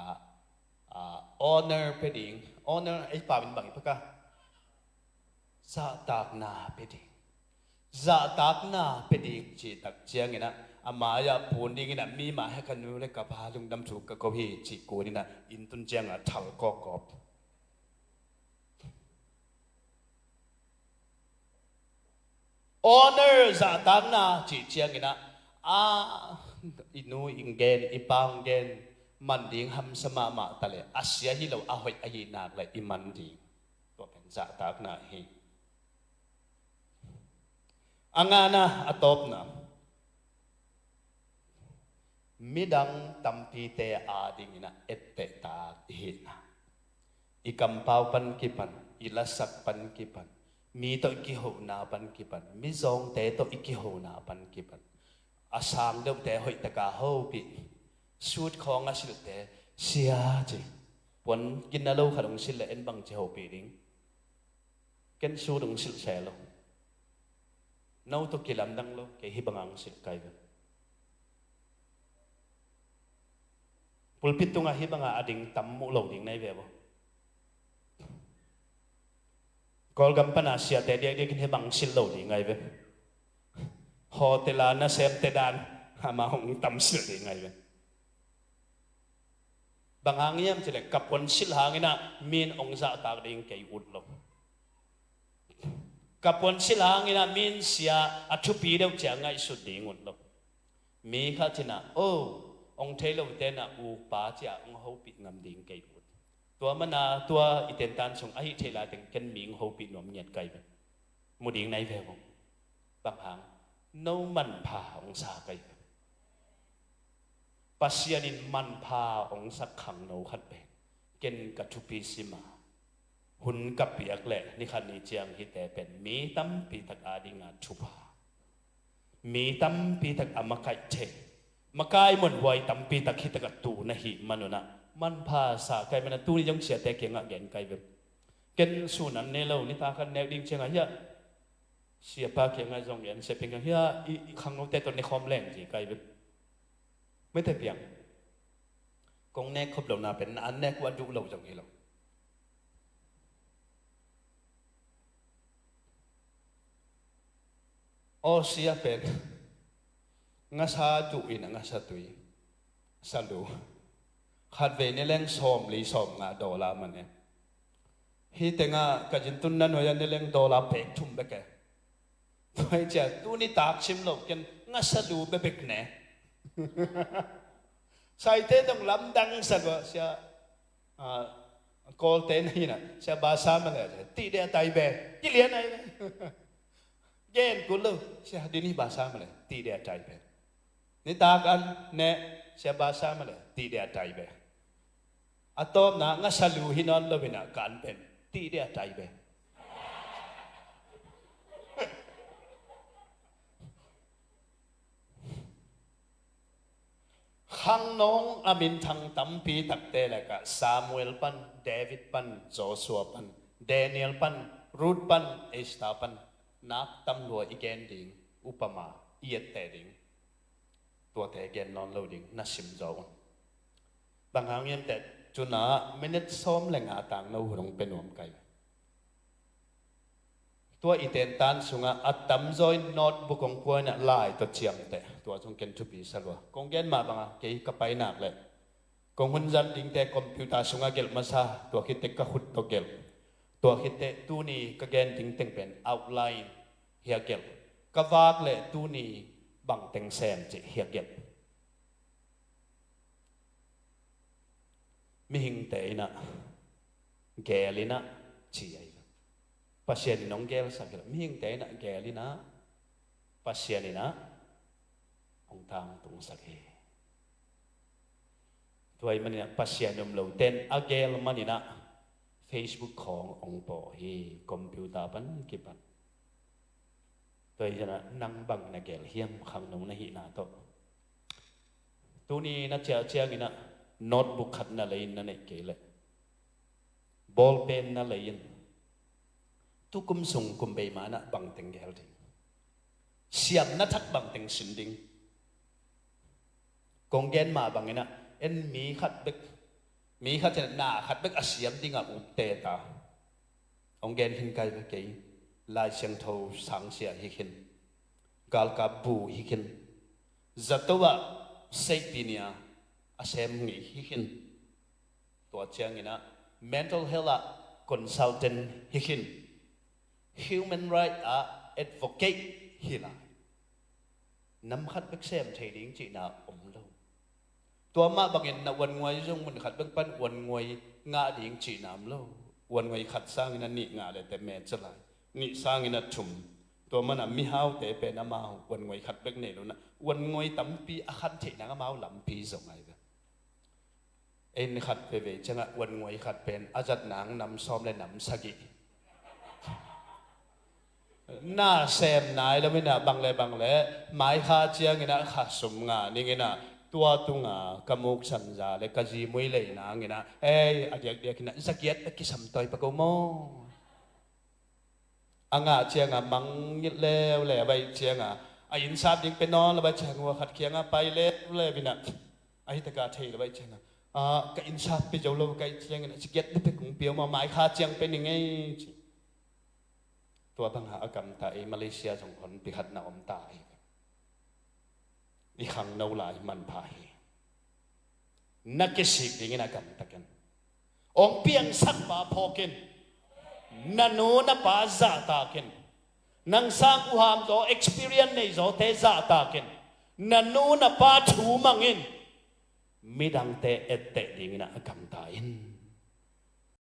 honor ไปดิ่ง honor ไอ้ปาเป็นบังอีกปะกะซาตากนาไปดิ่ง dạ tác na pe đi chỉ tắc chiang ina amaya phun đi ina mi ma hay khanu le ka ba lung dam thu ka ko hi chỉ cô đi na in tun chiang a thal ko kop honor dạ tác na chỉ chiang ina inu ingen ipang gen man ding ham sama ma tale asia hi lo a hoi a hi nak le iman ding to pen dạ tác na hi angana atop na midang tampi te ading ina ette ta hina ikam pau pan kipan ilasak pan kipan mi to ki ho na pan kipan mi zong te to ki ho na pan kipan asang deuh te hoi taka ho pi suit khong a sil te sia chi pon kin na lo khadong sil le en bang che ho pi ding ken su dong sil se lo nau to kilam dang lo ke hi bangang sil kai ba pulpit tunga hi banga ading tam mu lo ding nai ve bo kol gam pana sia te dia kin he bang sil lo ding ngai ve hotela na sem te dan ama hong tam sil ding ngai ve bangang yam chile kapon sil hangina min ong za tak ding ke ut lo kapon sil hangina min sia athupi deuh changai su ding ut lo mi kha china o ông thấy lâu tên là u bá cha ông hậu bị ngầm điện cây bút tua mà na tua iten tan sung ai thấy là từng chân miệng hậu bị nộm nhiệt cây vậy một điện này về không bằng hàng nấu mặn phà ông sa cây pasianin mặn phà ông sa khăng nấu khát bể ken katupi sima hun kapiak lệ ni khăn ni chiang hi te pen mi tam pi tak adinga chupa mi tam pi tak amakai che makai mon wai tampi tak hita ka tu na hi manuna man pha sa kai mana tu ni jong sia te kenga gen kai ve ken su nan ne lo ni ta kan ne ding chenga ya sia pa kenga jong gen se penga ya i khang no te to ne khom leng ji kai veไม่แต่เพียงกงแนกครบเหล่านาเป็นอันแนกว่าดูเหล่าจงhi loโอเสียเป็นงาซาจุอินงาซาตุยสลูขัดเวนี่แรงสอมลีสอมงาดอลามันเนี่ยฮีแต่งากจินตุนนั้นว่ายันนี่แรงดอลาเปกทุ่มไปแกตัวเจ้าตัวนี้ตากชิมหลบกันงาซาลูไปเปกแน่ใส่เต้ต้องลำดังสักว่าเสียกอลเต้นี่นะเสียบาซามันเลยตีเดียไตเบยี่เลี้ยนไงเย็นกุลเสียดีนี่บาซามันเลยตีเดียไตเบนี่ตากันเนี่ยเสียบาซามันเลยตีเดียไตเบอัตโตมนะงั้นสลูหินอนเราเป็นการเป็นตีเดียไตเบขังน้องอามินทังตั้มปีตักเตะเลยกะซามูเอลปันเดวิดปันโจชัวปันเดเนียลปันรูดปันเอสตาปันนักตำรวจอีกแกนดิงอุปมาเอียดเตดิงตัวเตแกนนอนเราดิงน่าชิมจาวบางครั้งยังแต่จุน่าไม่เน็ตซ้อมแหล่งอาต่างเราหลงเป็นหวมไก่ตัวอีเตนตันสุงอัตตำจอยโน้ตบุกงกวนลายตัวเจียมแต่ตัวจงเกนทุบีสลัวกงเกนมาบังเกี่ยกับไปหนักเลยกงหุ่นจันดิงแต่คอมพิวเตอร์สุงเกลมาซาตัวคิดเตกขุดตัวเกลตัวคิดเตตัวนี้ก็เกนดิงเต็งเป็นเอาไลน์เฮียเกลกวากเลยตัวนี้บังเต็งแซมจะเฮียเกลมิหิงเตยนะเกลินะชีไอpasien nong gel sakit ming te na gelina pasien ina ong tang tung sakit tuai manina pasien nom lo ten agel manina Facebook khong ong po hi computer pan kipan tuai jana nang bang na gel hiam khang nong na hi na to tu ni na chia chia ina notebook khat na lein na ne kele ball pen na lein tu kum sung kum bay mana bang teng gel ding siam na thak bang teng sin ding kong gen ma bang ina en mi khat chen na khat bek asiam ding a up te ta ong gen hin kai be ke lai siang tho sang sia hi hin kal ka bu hikin zatawa safety asem ngi hikin to chiang ina mental health consultant hikin human right advocate hila nam khat bek sem thei ding chi na lo tua ma bangin na wan ngoi jong mun khat bek pan wan ngoi nga ding chi nam lo wan ngoi khat sang ina ni nga le te me chalai ni sang ina thumตัวมันมีเฮาแต่เป็นน้ำมาวันงวยขัดเบกเนี่ยรู้นะวันงวยตั้มปีอาคันเทนังมาลำปีส่งไงกันเอ็นขัดไปเวจังวันงวยขัดเป็นอาจัดหนังนำซ้อมและนำสกิหน้าแซมนายแล้วไม่น่าบังเลยหมายข้าเจียงนะข้าสมงานี่ไงนะตัวตุงกมุกสันจาเลยกะจีมวยเลยนะไงนะอเดียกนะสกิดกิสัมตอยปะกูโมเชียงมังยิดเล้วแหล่ใบเชียงอินทราบยิ่งเป็นนอนแล้วใบเชียงว่าขัดเคียงไปเล่เลยพี่น่ะตะกาเทแล้วใบเชียงก็อินทราบไปเจ้าโลกไกเชียงนะสกิดได้เป็นของเปียวมาหมายคาเชียงเป็นยังไงตัวบังหากรรมตายมาเลเซียส่งผลพิขัดนาอมตายอีขังนาลายมันพายนักเกษตรยังไงนักกรรมตะกันองเปียงสักบาพอกินนันโนนับป้าจ่าตากินนังสร้างอุหามโจ experience ในโจเตจ่าตากินนันโนนับป้าชูมังอินไม่ดังเตะเอเตะดิ่งนะกำตาอิน